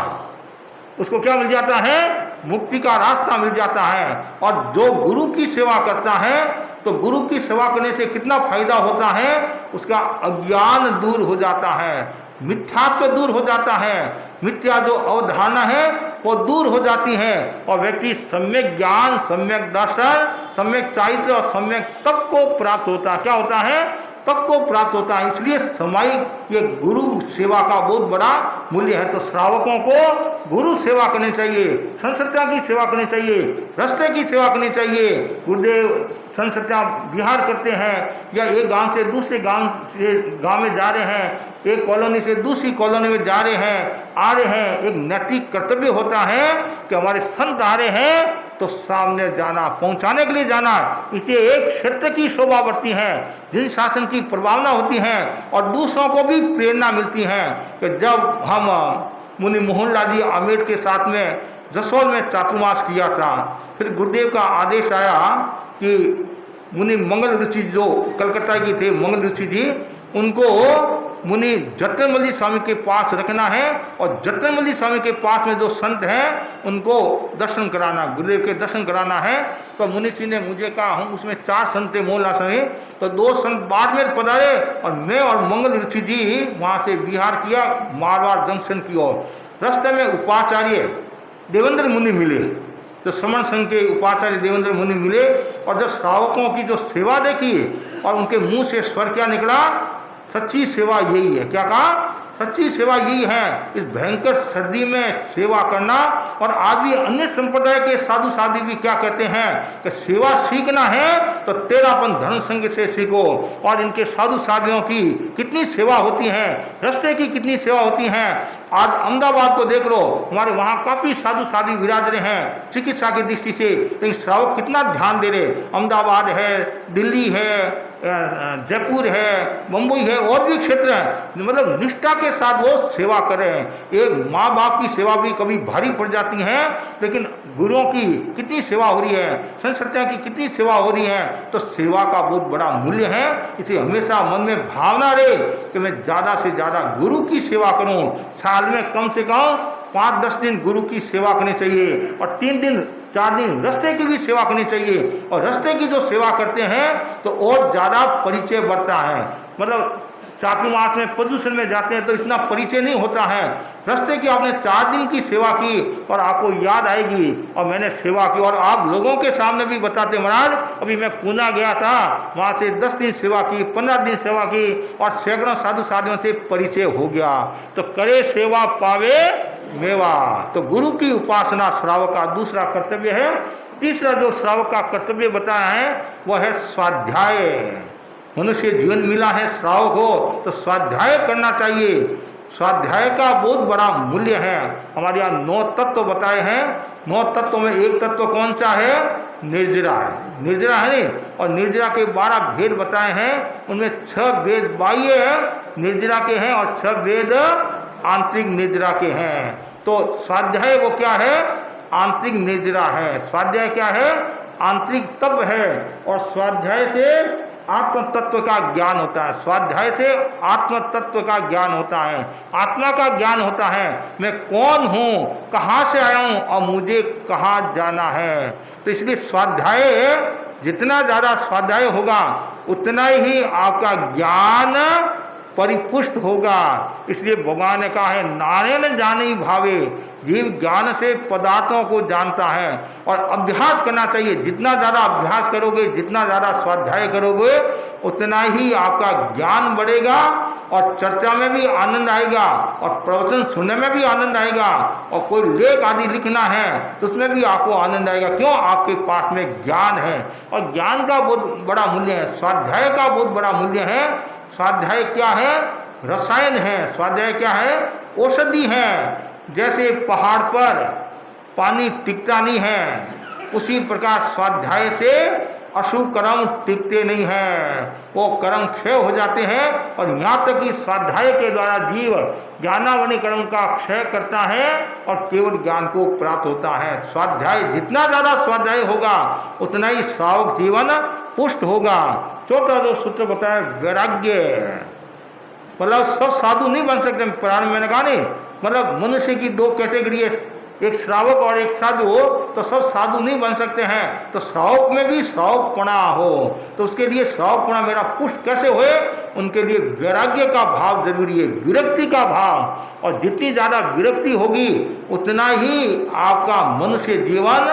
उसको क्या मिल जाता है? मुक्ति का रास्ता मिल जाता है। और जो गुरु की सेवा करता है, तो गुरु की सेवा करने से कितना फायदा होता है? उसका अज्ञान दूर हो जाता है, मिथ्यात्व दूर हो जाता है, मिथ्या जो अवधारणा है वो दूर हो जाती है, और व्यक्ति सम्यक ज्ञान, सम्यक दर्शन, सम्यक चारित्र और सम्यक तप को प्राप्त होता है। क्या होता है? तप को प्राप्त होता है। इसलिए सामायिक ये गुरु सेवा का बहुत बड़ा मूल्य है। तो श्रावकों को गुरु सेवा करनी चाहिए, संस्कृत्या की सेवा करनी चाहिए, रास्ते की सेवा करनी चाहिए। गुरुदेव संस्कृत्या विहार करते हैं या एक गांव से दूसरे गांव में जा रहे हैं, एक कॉलोनी से दूसरी कॉलोनी में जा रहे हैं, आ रहे हैं, एक नैतिक कर्तव्य होता है कि हमारे संत आ रहे हैं तो सामने जाना, पहुंचाने के लिए जाना। इसे एक क्षेत्र की शोभा बढ़ती है, जिन शासन की प्रभावना होती है, और दूसरों को भी प्रेरणा मिलती है। कि जब हम मुनि मोहनलाल जी आमेर के साथ में जसोल में चातुर्मास किया था, फिर गुरुदेव का आदेश आया कि मुनि मंगल ऋषि जो कलकत्ता की थे, मंगल ऋषि जी, उनको मुनि जटनमल्ली स्वामी के पास रखना है, और जटनमल्ली स्वामी के पास में जो संत हैं उनको दर्शन कराना, गुरुदेव के दर्शन कराना है। तो मुनि जी ने मुझे कहा, हम उसमें 4 संत थे मोहनलाल स्वामी, तो 2 संत बाद में पधारे, और मैं और मंगल ऋषि जी वहाँ से विहार किया मारवाड़ जंक्शन की ओर। रास्ते में उपाचार्य देवेंद्र मुनि मिले, तो श्रमण संघ के उपाचार्य देवेंद्र मुनि मिले, और जब श्रावकों की जो सेवा देखी और उनके मुंह से स्वर क्या निकला? सच्ची सेवा यही है। क्या कहा? सच्ची सेवा यही है, इस भयंकर सर्दी में सेवा करना। और आज भी अन्य संप्रदाय के साधु साधु भी क्या कहते हैं कि सेवा सीखना है तो तेरापन धर्म संघ से सीखो। और इनके साधु साधुओं की कितनी सेवा होती है, रास्ते की कितनी सेवा होती है। आज अहमदाबाद को देख लो, हमारे वहाँ काफ़ी साधु साधु विराज रहे हैं चिकित्सा की दृष्टि से, लेकिन श्रावक कितना ध्यान दे रहे। अहमदाबाद है, दिल्ली है, जयपुर है, मुंबई है, और भी क्षेत्र हैं, मतलब निष्ठा के साथ वो सेवा कर रहे हैं। एक माँ बाप की सेवा भी कभी भारी पड़ जाती है, लेकिन गुरुओं की कितनी सेवा हो रही है, संस्कृतिया की कितनी सेवा हो रही है। तो सेवा का बहुत बड़ा मूल्य है। इसे हमेशा मन में भावना रहे कि मैं ज़्यादा से ज़्यादा गुरु की सेवा करूँ। साल में कम से कम 5-10 दिन गुरु की सेवा करनी चाहिए, और 3 दिन 4 दिन रास्ते की भी सेवा करनी चाहिए। और रास्ते की जो सेवा करते हैं तो और ज़्यादा परिचय बढ़ता है। मतलब चातुर्मास में प्रदूषण में जाते हैं तो इतना परिचय नहीं होता है। रास्ते की आपने 4 दिन की सेवा की और आपको याद आएगी, और मैंने सेवा की, और आप लोगों के सामने भी बताते, महाराज अभी मैं पूना गया था, वहाँ से 10 दिन सेवा की, 15 दिन सेवा की, और सैकड़ों साधु साधुओं से परिचय हो गया। तो करे सेवा पावे मेवा। तो गुरु की उपासना श्रावक का दूसरा कर्तव्य है। तीसरा जो श्रावक का कर्तव्य बताया है वह है स्वाध्याय। मनुष्य जीवन मिला है श्रावक हो तो स्वाध्याय करना चाहिए। स्वाध्याय का बहुत बड़ा मूल्य है। हमारे यहाँ 9 तत्व बताए हैं। 9 तत्वों में एक तत्व कौन सा है? निर्जरा है। निर्जरा है नहीं, और निर्जरा के 12 भेद बताए हैं। उनमें 6 भेद बाह्य निर्जरा के हैं और 6 भेद आंतरिक निर्जरा के हैं। तो स्वाध्याय वो क्या है? आंतरिक निर्जरा है। स्वाध्याय क्या है? आंतरिक तप है। और स्वाध्याय से आत्म तत्व का ज्ञान होता है। स्वाध्याय से आत्म तत्व का ज्ञान होता है, आत्मा का ज्ञान होता है। मैं कौन हूँ, कहाँ से आया हूँ और मुझे कहाँ जाना है। तो इसलिए स्वाध्याय, जितना ज़्यादा स्वाध्याय होगा उतना ही आपका ज्ञान परिपुष्ट होगा। इसलिए भगवान ने कहा है, नारायण जाने भावे। जीव ज्ञान से पदार्थों को जानता है, और अभ्यास करना चाहिए। जितना ज़्यादा अभ्यास करोगे, जितना ज़्यादा स्वाध्याय करोगे, उतना ही आपका ज्ञान बढ़ेगा और चर्चा में भी आनंद आएगा और प्रवचन सुनने में भी आनंद आएगा और कोई लेख आदि लिखना है तो उसमें भी आपको आनंद आएगा। क्यों? आपके पास में ज्ञान है और ज्ञान का बहुत बड़ा मूल्य है। स्वाध्याय का बहुत बड़ा मूल्य है। स्वाध्याय क्या है? रसायन है। स्वाध्याय क्या है? औषधि है। जैसे पहाड़ पर पानी टिकता नहीं है, उसी प्रकार स्वाध्याय से अशुभ कर्म टिकते नहीं हैं, वो कर्म क्षय हो जाते हैं। और यहाँ तक कि स्वाध्याय के द्वारा जीव ज्ञानावनी कर्म का क्षय करता है और केवल ज्ञान को प्राप्त होता है। स्वाध्याय जितना ज़्यादा स्वाध्याय होगा उतना ही श्रावक जीवन पुष्ट होगा। चौथा जो सूत्र बताया वैराग्य, मतलब सब साधु नहीं बन सकते। पुराण में मैंने कहा नहीं, मतलब मनुष्य की दो कैटेगरी है, एक श्रावक और एक साधु हो, तो सब साधु नहीं बन सकते हैं। तो श्रावक में भी श्रावकपणा हो, तो उसके लिए श्रावकपणा मेरा पुष्ट कैसे होए? उनके लिए वैराग्य का भाव जरूरी है, विरक्ति का भाव। और जितनी ज़्यादा विरक्ति होगी उतना ही आपका मनुष्य जीवन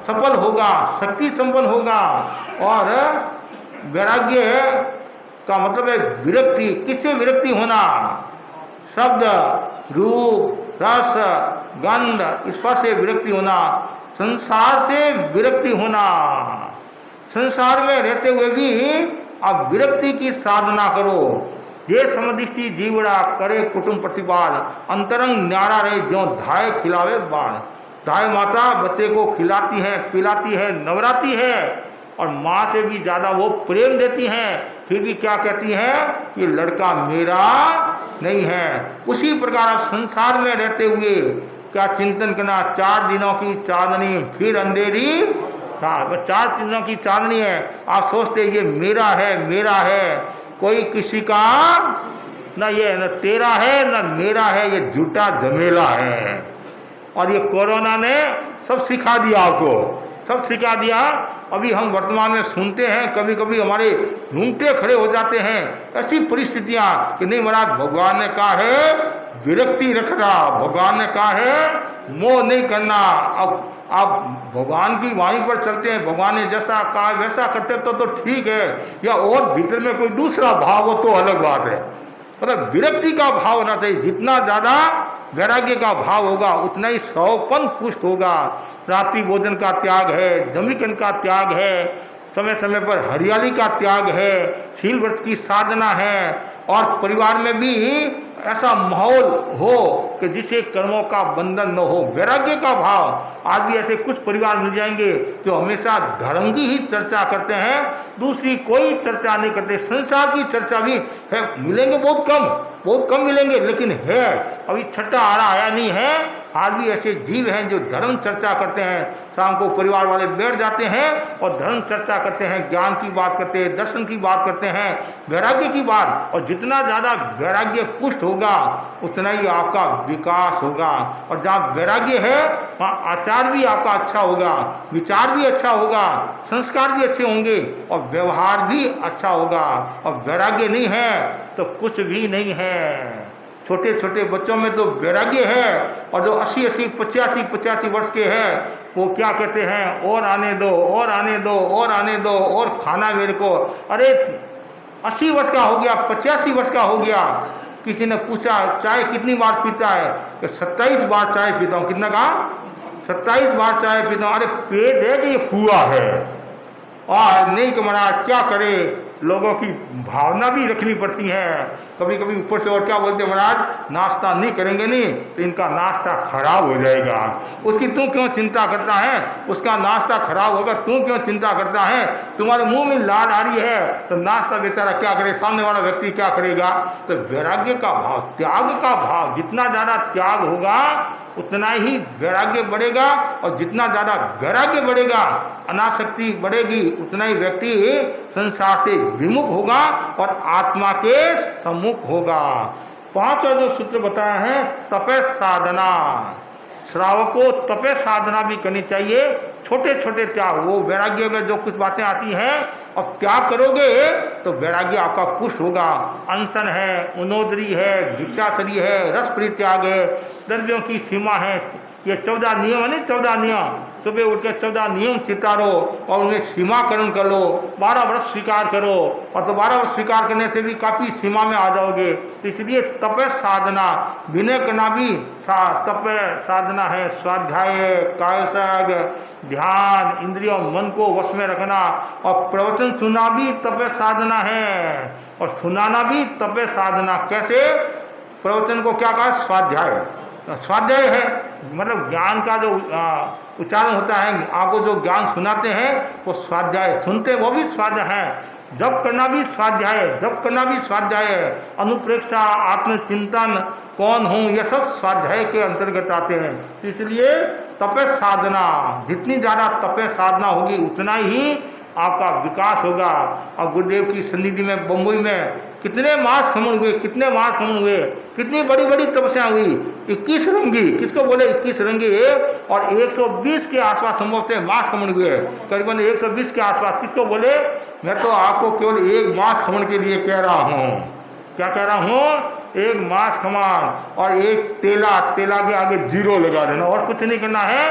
सफल होगा, शक्ति संपन्न होगा। और वैराग्य का मतलब है विरक्ति। किससे विरक्ति होना? शब्द, रूप, रस, गंध, स्पर्श से विरक्ति होना, संसार से विरक्ति होना। संसार में रहते हुए भी आप विरक्ति की साधना करो। ये समदृष्टि जीवड़ा करे कुटुंब प्रतिपाल, अंतरंग न्यारा रहे जो धाय खिलावे बाल। धाय माता बच्चे को खिलाती है, पिलाती है, नवराती है और माँ से भी ज़्यादा वो प्रेम देती हैं। फिर भी क्या कहती हैं? ये लड़का मेरा नहीं है। उसी प्रकार आप संसार में रहते हुए क्या चिंतन करना? 4 दिनों की चांदनी फिर अंधेरी रात। 4 दिनों की चांदनी है, आप सोचते ये मेरा है, मेरा है। कोई किसी का न ये न तेरा है न मेरा है, ये झूठा झमेला है। और ये कोरोना ने सब सिखा दिया, आपको सब सिखा दिया। अभी हम वर्तमान में सुनते हैं, कभी कभी हमारे रूंगटे खड़े हो जाते हैं। ऐसी परिस्थितियां कि नहीं महाराज, भगवान ने कहा है विरक्ति रखना, भगवान ने कहा है मोह नहीं करना। अब आप भगवान की वाणी पर चलते हैं, भगवान ने जैसा कहा वैसा करते तो ठीक है, या और भीतर में कोई दूसरा भाव हो तो अलग बात है। मतलब विरक्ति का भाव होना चाहिए। जितना ज़्यादा वैराग्य का भाव होगा उतना ही सौपन पुष्ट होगा। रात्रि भोजन का त्याग है, जमीकन का त्याग है, समय समय पर हरियाली का त्याग है, शील व्रत की साधना है। और परिवार में भी ऐसा माहौल हो कि जिसे कर्मों का बंधन न हो, वैराग्य का भाव। आज भी ऐसे कुछ परिवार मिल जाएंगे जो हमेशा धर्म की ही चर्चा करते हैं, दूसरी कोई चर्चा नहीं करते। संसार की चर्चा भी है, मिलेंगे बहुत कम मिलेंगे, लेकिन है। अभी छठा आरा आया नहीं है। आज भी ऐसे जीव हैं जो धर्म चर्चा करते हैं। शाम को परिवार वाले बैठ जाते हैं और धर्म चर्चा करते हैं, ज्ञान की बात करते हैं, दर्शन की बात करते हैं, वैराग्य की बात। और जितना ज़्यादा वैराग्य पुष्ट होगा उतना ही आपका विकास होगा। और जहाँ वैराग्य है वहाँ आचार भी आपका अच्छा होगा, विचार भी अच्छा होगा, संस्कार भी अच्छे होंगे और व्यवहार भी अच्छा होगा। और वैराग्य नहीं है तो कुछ भी नहीं है। छोटे छोटे बच्चों में तो वैराग्य है, और जो 80-80, 85-85 वर्ष के हैं वो क्या कहते हैं? और आने दो, और आने दो, और आने दो, और खाना मेरे को। अरे 80 वर्ष का हो गया, 85 वर्ष का हो गया। किसी ने पूछा चाय कितनी बार पीता है? कि 27 बार चाय पीता हूँ। कितना कहा? 27 बार चाय पीता हूँ। अरे पेट है कि ये फुआ है? और नहीं कि महाराज क्या करे, लोगों की भावना भी रखनी पड़ती है। कभी कभी ऊपर से और क्या बोलते हैं, महाराज नाश्ता नहीं करेंगे नहीं तो इनका नाश्ता खराब हो जाएगा। उसकी तू क्यों चिंता करता है? उसका नाश्ता खराब होगा, तू क्यों चिंता करता है? तुम्हारे मुंह में लाल आ रही है तो नाश्ता बेचारा क्या करे, सामने वाला व्यक्ति क्या करेगा? तो वैराग्य का भाव, त्याग का भाव, जितना ज़्यादा त्याग होगा उतना ही वैराग्य बढ़ेगा। और जितना ज़्यादा वैराग्य बढ़ेगा, अनासक्ति बढ़ेगी, उतना ही व्यक्ति संसार से विमुख होगा और आत्मा के सम्मुख होगा। 5वां जो सूत्र बताया है तपे साधना। श्रावक को तपे साधना भी करनी चाहिए। छोटे छोटे त्याग, वो वैराग्य में जो कुछ बातें आती हैं और त्याग करोगे तो वैराग्य आपका पुष्ट होगा। अनशन है, उनोदरी है, भिक्षाचरी है, रस परित्याग है, द्रव्यों की सीमा है। ये 14 नियम है नहीं, 14 नियम सुबह उठ के 14 नियम चितारो और उन्हें सीमाकरण कर लो, 12 वर्ष स्वीकार करो, और तो 12 वर्ष स्वीकार करने से भी काफ़ी सीमा में आ जाओगे। इसलिए तप साधना, विनय करना भी तप साधना है। स्वाध्याय, कायत्याग, ध्यान, इंद्रियों मन को वश में रखना, और प्रवचन सुनना भी तप साधना है, और सुनाना भी तप साधना। कैसे? प्रवचन को क्या कहा? स्वाध्याय। स्वाध्याय है मतलब ज्ञान का जो उच्चारण होता है, आपको जो ज्ञान सुनाते हैं वो स्वाध्याय, सुनते वो भी स्वाध्याय है। जप करना भी स्वाध्याय है, जप करना भी स्वाध्याय है। अनुप्रेक्षा, आत्मचिंतन, कौन हूँ, यह सब स्वाध्याय के अंतर्गत आते हैं। इसलिए तप साधना, जितनी ज़्यादा तप साधना होगी उतना ही आपका विकास होगा। और गुरुदेव की सन्निधि में बम्बई में कितने मास खमन हुए, कितने मास खमन हुए, कितनी बड़ी बड़ी तपस्या हुई। 21 रंगी, किसको बोले 21 रंगी, और 120 के आसपास संभव थे मास खमन हुए, करीबन 120 के आसपास। किसको बोले? मैं तो आपको केवल एक मास खमन के लिए कह रहा हूँ। क्या कह रहा हूँ? एक मास खमान और एक तेला, तेला के आगे 0 लगा देना, और कुछ नहीं करना है,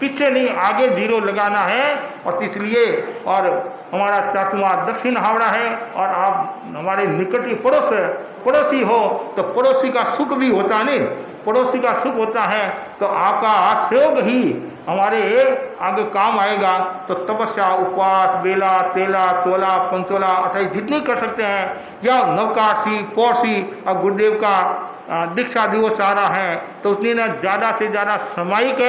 पीछे नहीं आगे 0 लगाना है। और इसलिए, और हमारा चाचुआ दक्षिण हावड़ा है, और आप हमारे निकट के पड़ोसी हो, तो पड़ोसी का सुख भी होता नहीं, पड़ोसी का सुख होता है, तो आपका सहयोग ही हमारे आगे काम आएगा। तो तपस्या, उपवास, बेला, तेला, तोला, पंचोला, 28 जितनी कर सकते हैं, या नवकाशी, पौरसी, और गुरुदेव का दीक्षा दिवस आ रहा है, तो उतनी ना ज़्यादा से ज़्यादा सामायिक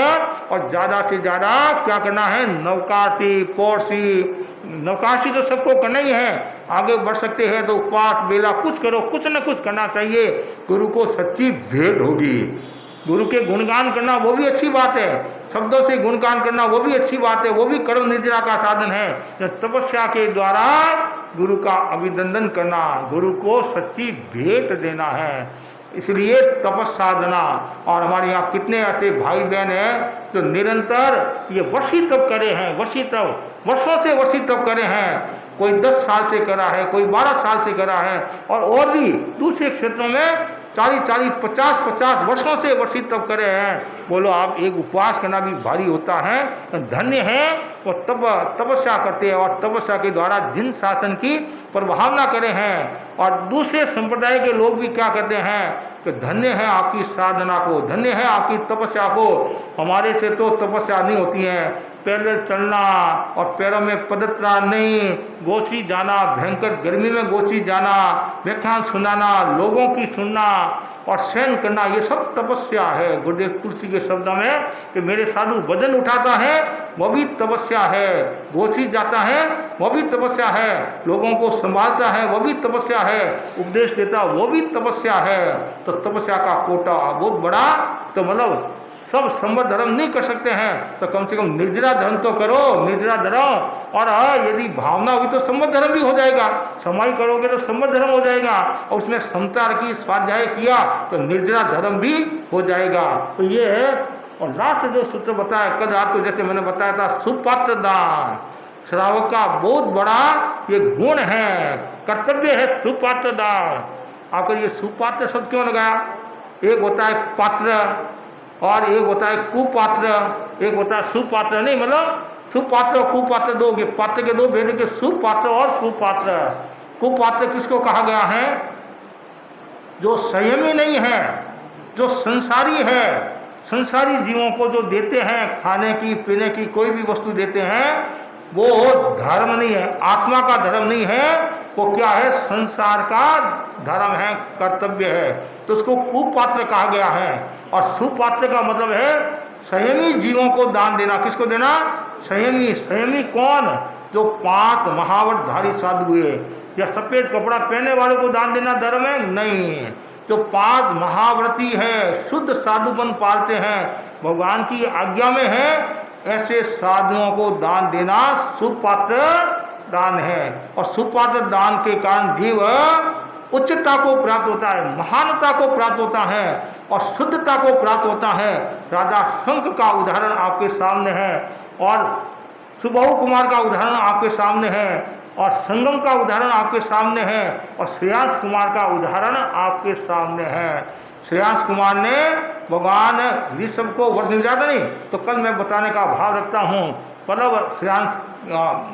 और ज़्यादा से ज़्यादा क्या करना है? नवकाशी, पौरसी। नवकाशी तो सबको करना ही है, आगे बढ़ सकते हैं तो उपवास, बेला, कुछ करो, कुछ न कुछ करना चाहिए। गुरु को सच्ची भेंट होगी। गुरु के गुणगान करना वो भी अच्छी बात है, शब्दों से गुणगान करना वो भी अच्छी बात है, वो भी कर्म निद्रा का साधन है। तपस्या के द्वारा गुरु का अभिनंदन करना, गुरु को सच्ची भेंट देना है। इसलिए तपस साधना। और हमारे यहाँ कितने ऐसे भाई बहन हैं जो निरंतर ये वर्षी तप करे हैं, वर्षी तप, वर्षों से वर्षी तप करे हैं। कोई 10 साल से करा है, कोई 12 साल से करा है, और भी दूसरे क्षेत्रों में 40-40, 50-50 वर्षों से वर्षित तप करे हैं। बोलो आप, एक उपवास करना भी भारी होता है। धन्य है वो तपस्या करते हैं, और तपस्या के द्वारा जिन शासन की प्रभावना करे हैं। और दूसरे संप्रदाय के लोग भी क्या कहते हैं कि धन्य है आपकी साधना को, धन्य है आपकी तपस्या को। हमारे से तो तपस्या नहीं होती है, पैदल चलना और पैरों में पदत्रा नहीं, गोची जाना, भयंकर गर्मी में गोची जाना, व्याख्यान सुनाना, लोगों की सुनना और सहन करना, ये सब तपस्या है। गुरुदेव तुलसी के शब्दों में कि मेरे साधु वजन उठाता है वो भी तपस्या है, गोची जाता है वो भी तपस्या है, लोगों को संभालता है वो भी तपस्या है, उपदेश देता वो भी तपस्या है। तो तपस्या का कोटा बहुत बड़ा। तो मतलब सब संबद्ध धर्म नहीं कर सकते हैं, तो कम से कम निर्जरा धर्म तो करो, निर्जरा धर्म। और यदि भावना हुई तो संबद्ध धर्म भी हो जाएगा, समाई करोगे तो संबद्ध धर्म हो जाएगा, और उसमें समता की, स्वाध्याय किया तो निर्जरा धर्म भी हो जाएगा। तो ये है। और लास्ट जो सूत्र बताया कल रात को, जैसे मैंने बताया था, सुपात्र दान श्रावक का बहुत बड़ा ये गुण है, कर्तव्य है सुपात्र दान। आखिर ये सुपात्र शब्द क्यों लगाया? एक होता है पात्र और एक होता है कुपात्र, एक होता है सुपात्र। नहीं मतलब सुपात्र और कुपात्र दो, ये पात्र के दो भेद के, सुपात्र और कुपात्र। कुपात्र किसको कहा गया है? जो संयमी नहीं है, जो संसारी है, संसारी जीवों को जो देते हैं खाने की, पीने की, कोई भी वस्तु देते हैं, वो धर्म नहीं है, आत्मा का धर्म नहीं है, वो क्या है? संसार का धर्म है, कर्तव्य है। तो उसको कुपात्र कहा गया है। और सुपात्र का मतलब है संयमी जीवों को दान देना। किसको देना? संयमी। संयमी कौन? जो 5 महावतधारी साधु हुए। या सफेद कपड़ा पहने वाले को दान देना धर्म है? नहीं। जो 5 महाव्रती है, शुद्ध साधुपन पालते हैं, भगवान की आज्ञा में है, ऐसे साधुओं को दान देना सुपात्र दान है। और सुपात्र दान के कारण जीव उच्चता को प्राप्त होता है, महानता को प्राप्त होता है और शुद्धता को प्राप्त होता है। राजा शंख का उदाहरण आपके सामने है, और सुबाहु कुमार का उदाहरण आपके सामने है, और संगम का उदाहरण आपके सामने है, और श्रेयांश कुमार का उदाहरण आपके सामने है। श्रेयांश कुमार ने भगवान ऋषभ को वर मिल जाता नहीं, तो कल मैं बताने का भाव रखता हूँ। पलव श्रेयांश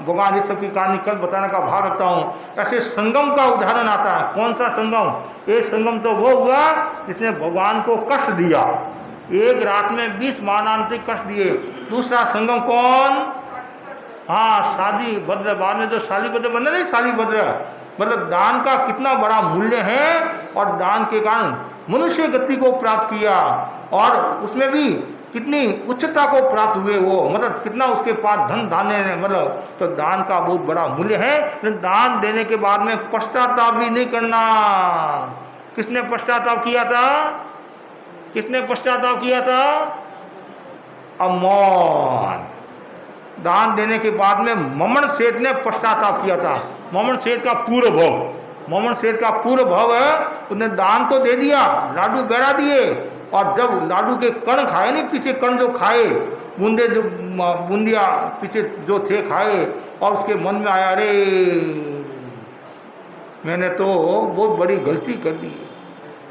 भगवान ऋषभ की कहानी कल बताने का भाव रखता हूँ। ऐसे संगम का उदाहरण आता है। कौन सा संगम? एक संगम तो वो हुआ जिसने भगवान को कष्ट दिया, एक रात में 20 मानांतिक कष्ट दिए। दूसरा संगम कौन? हाँ, शादी भद्र, बाद में जो शालीभद्र बने नहीं, शालीभद्र, मतलब दान का कितना बड़ा मूल्य है और दान के कारण मनुष्य गति को प्राप्त किया और उसमें भी कितनी उच्चता को प्राप्त हुए वो, मतलब कितना उसके पास धन धान्य, मतलब तो दान का बहुत बड़ा मूल्य है। लेकिन दान देने के बाद में पश्चाताप भी नहीं करना। किसने पश्चाताप किया था? किसने पश्चाताप किया था? अमोन। दान देने के बाद में ममन सेठ ने पश्चाताप किया था। ममन सेठ का पूर्व भव, ममन सेठ का पूर्व भव है, उसने दान तो दे दिया, लाडू बेरा दिए, और जब लाडू के कण खाए नहीं, पीछे कण जो खाए, बूंदे जो बूंदिया पीछे जो थे खाए, और उसके मन में आया, अरे मैंने तो बहुत बड़ी गलती कर दी,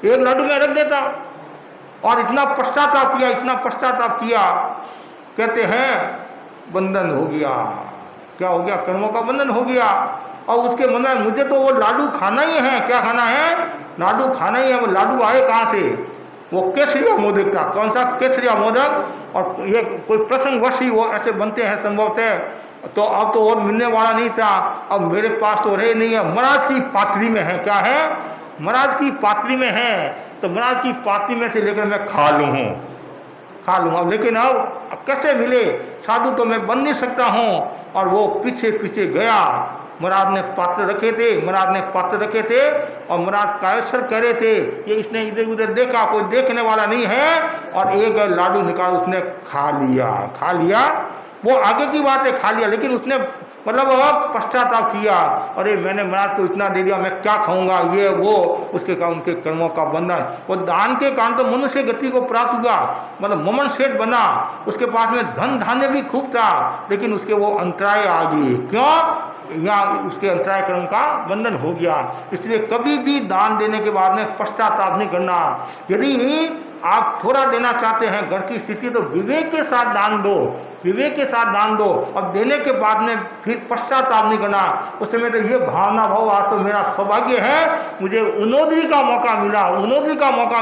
एक लाडू में रख देता। और इतना पश्चाताप किया, इतना पश्चाताप किया, कहते हैं बंधन हो गया। क्या हो गया? कर्मों का बंधन हो गया। और उसके मन में मुझे तो वो लाडू खाना ही है। क्या खाना है? लाडू खाना ही है। वो लाडू आए कहाँ से? वो केसरिया मोदक था। कौन सा? केसरिया मोदक। और ये कोई प्रसंगवश ही वो ऐसे बनते हैं संभवतः, तो अब तो और मिलने वाला नहीं था। अब मेरे पास तो रहे नहीं है, महाराज की पात्री में है। क्या है? महाराज की पात्री में है, तो महाराज की पात्री में से लेकर मैं खा लूँगा। लेकिन अब कैसे मिले? साधु तो मैं बन नहीं सकता हूँ। और वो पीछे पीछे गया। महाराज ने पात्र रखे थे, और महाराज कायसर कह रहे थे ये इसने इधर उधर देखा, कोई देखने वाला नहीं है, और एक लाडू निकाल उसने खा लिया। वो आगे की बात है, खा लिया, लेकिन उसने मतलब पश्चाताप किया, अरे मैंने महाराज को इतना दे दिया, मैं क्या खाऊंगा, ये वो, उसके कारण उनके कर्मों का बंधन। वो दान के कारण तो मनुष्य गति को प्राप्त हुआ, मतलब ममन सेठ बना, उसके पास में धन धान्य भी खूब था, लेकिन उसके वो अंतराय आ गई। क्यों? या उसके अंतराय कर्म का बंधन हो गया। इसलिए कभी भी दान देने के बाद में पश्चाताप नहीं करना। यदि आप थोड़ा देना चाहते हैं, घर की स्थिति, तो विवेक के साथ दान दो, अब देने के बाद में फिर पश्चाताप नहीं करना। उस समय तो ये भावना भाव, आज तो मेरा सौभाग्य है, मुझे उन्नोदरी का मौका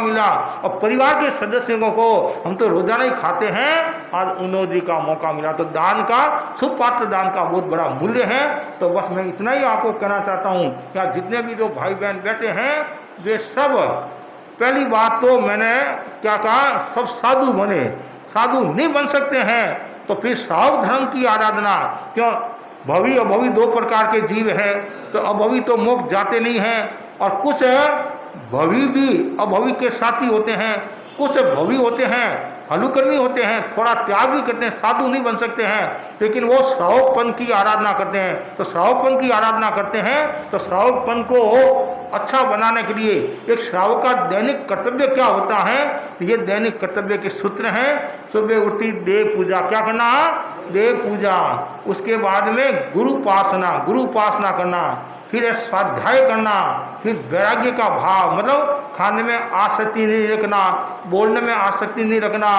मिला, और परिवार के सदस्यों को हम तो रोजाना ही खाते हैं, आज उन्नोदरी का मौका मिला। तो दान का, सुपात्र दान का बहुत बड़ा मूल्य है। तो बस मैं इतना ही आपको कहना चाहता हूँ, क्या जितने भी जो भाई बहन बैठे हैं, वे सब, पहली बात तो मैंने क्या कहा, सब साधु बने। साधु नहीं बन सकते हैं तो फिर श्रावक धर्म की आराधना। क्यों? भवी अभवी 2 प्रकार के जीव हैं, तो अभवी तो मोक्ष जाते नहीं हैं, और कुछ भवी भी अभवी के साथी होते हैं, कुछ भवी होते हैं, हलुकर्मी होते हैं, थोड़ा त्याग भी करते हैं, साधु नहीं बन सकते हैं, लेकिन वो श्रावकपन की आराधना करते हैं। तो श्रावकपन की आराधना करते हैं, तो श्रावकपन को अच्छा बनाने के लिए एक श्रावक का दैनिक कर्तव्य क्या होता है? ये दैनिक कर्तव्य के सूत्र हैं। सुबह उठी देव पूजा, क्या करना? देव पूजा। उसके बाद में गुरु उपासना करना, फिर स्वाध्याय करना, फिर वैराग्य का भाव, मतलब खाने में आसक्ति नहीं रखना, बोलने में आसक्ति नहीं रखना,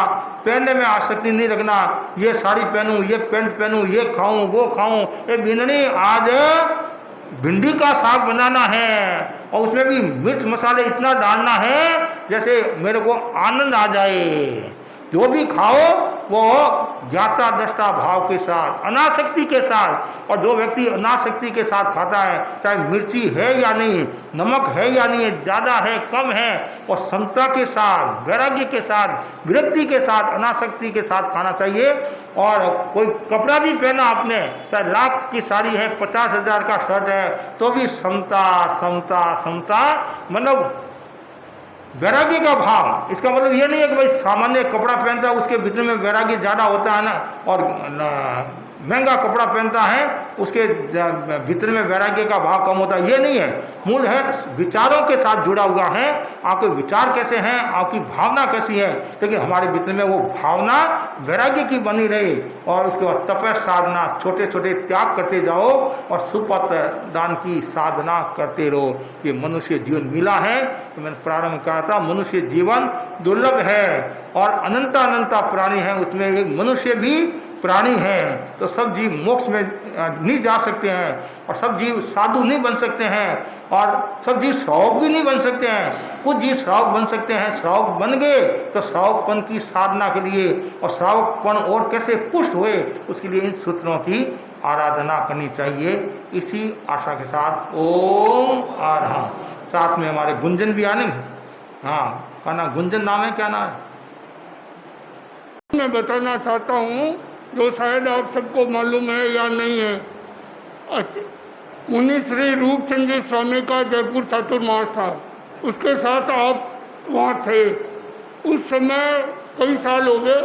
पहनने में आसक्ति नहीं रखना, ये साड़ी पहनूं, ये पैंट पहनूं, ये खाऊं, वो खाऊं। ये बिननी आज भिंडी का साग बनाना है, और उसमें भी मिर्च मसाले इतना डालना है जैसे मेरे को आनंद आ जाए। जो भी खाओ वो ज्ञाता दृष्टा भाव के साथ, अनासक्ति के साथ। और जो व्यक्ति अनासक्ति के साथ खाता है, चाहे मिर्ची है या नहीं, नमक है या नहीं, ज़्यादा है कम है, और समता के साथ, वैराग्य के साथ, विरक्ति के साथ, अनासक्ति के साथ खाना चाहिए। और कोई कपड़ा भी पहना आपने, चाहे लाख की साड़ी है, 50,000 का शर्ट है, तो भी समता, मतलब वैराग्य का भाव। इसका मतलब ये नहीं है कि भाई सामान्य कपड़ा पहनता है उसके भीतर में वैराग्य ज़्यादा होता है ना, और महंगा कपड़ा पहनता है उसके भीतर में वैराग्य का भाव कम होता है, ये नहीं है। मूल है विचारों के साथ जुड़ा हुआ है। आपके विचार कैसे हैं, आपकी भावना कैसी है, लेकिन हमारे भीतर में वो भावना वैराग्य की बनी रहे। और उसके बाद तपस्या साधना, छोटे छोटे त्याग करते जाओ और सुपथ दान की साधना करते रहो। ये मनुष्य जीवन मिला है, तो मैंने प्रारंभ में कहा था मनुष्य जीवन दुर्लभ है और अनंता अनंता प्राणी है, उसमें एक मनुष्य भी प्राणी है। तो सब जीव मोक्ष में नहीं जा सकते हैं और सब जीव साधु नहीं बन सकते हैं और सब जीव श्रावक भी नहीं बन सकते हैं। कुछ जीव श्रावक बन सकते हैं, श्रावक बन गए तो श्रावकपन की साधना के लिए और श्रावकपन और कैसे पुष्ट हुए उसके लिए इन सूत्रों की आराधना करनी चाहिए। इसी आशा के साथ ओम आरहम। साथ में हमारे गुंजन भी आने। हाँ, का नाम गुंजन नाम है, क्या नाम है? मैं बताना चाहता हूँ जो शायद आप सबको मालूम है या नहीं है। मुनि श्री रूपचंद जी स्वामी का जयपुर चातुर्मास था, उसके साथ आप वहाँ थे। उस समय कई साल हो गए,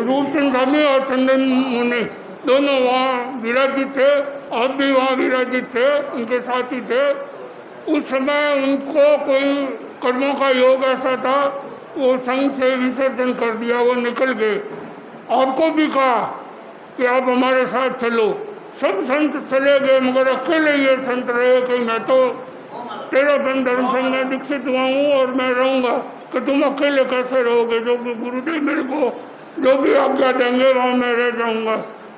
रूपचंद स्वामी और चंदन मुनि दोनों वहाँ विराजित थे। आप भी वहाँ विराजित थे, उनके साथ ही थे। उस समय उनको कोई कर्मों का योग ऐसा था, वो संघ से विसर्जन कर दिया, वो निकल गए। आपको भी कहा कि आप हमारे साथ चलो। सब संत चले गए मगर अकेले ये संत रहे कि मैं तो तेरा बन धर्म संघ में दीक्षित हुआ हूँ और मैं रहूँगा। कि तुम अकेले कैसे रहोगे, जो कि गुरुदेव मेरे को जो भी आज्ञा देंगे वहाँ मैं रह जाऊँगा।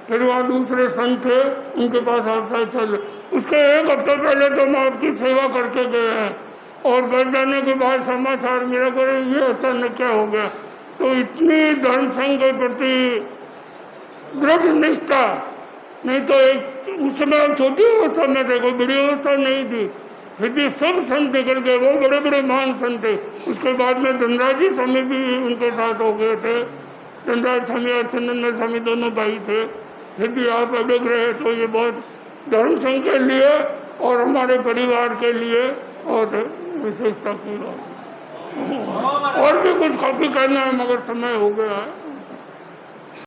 फिर वहाँ दूसरे संत थे, उनके पास आप साथ चले। उसके एक हफ्ते पहले तो हम आपकी सेवा करके गए हैं और घर जाने के बाद समाचार मिला करे ये अचानक क्या हो गया। तो इतनी धर्म संघ के प्रति दृढ़ निष्ठा, नहीं तो एक उस समय छोटी अवस्था में थे, कोई बड़ी अवस्था नहीं थी, फिर भी सब संत निकल गए, वो बड़े बड़े महान संत थे। उसके बाद में धनराज जी स्वामी भी उनके साथ हो गए थे। धनराज स्वामी और चंदन स्वामी दोनों भाई थे, फिर भी आप अलग रहे। तो ये बहुत धर्म संघ के लिए और हमारे परिवार के लिए और विशेषता की बात। और भी कुछ काफी करना है मगर समय हो गया है।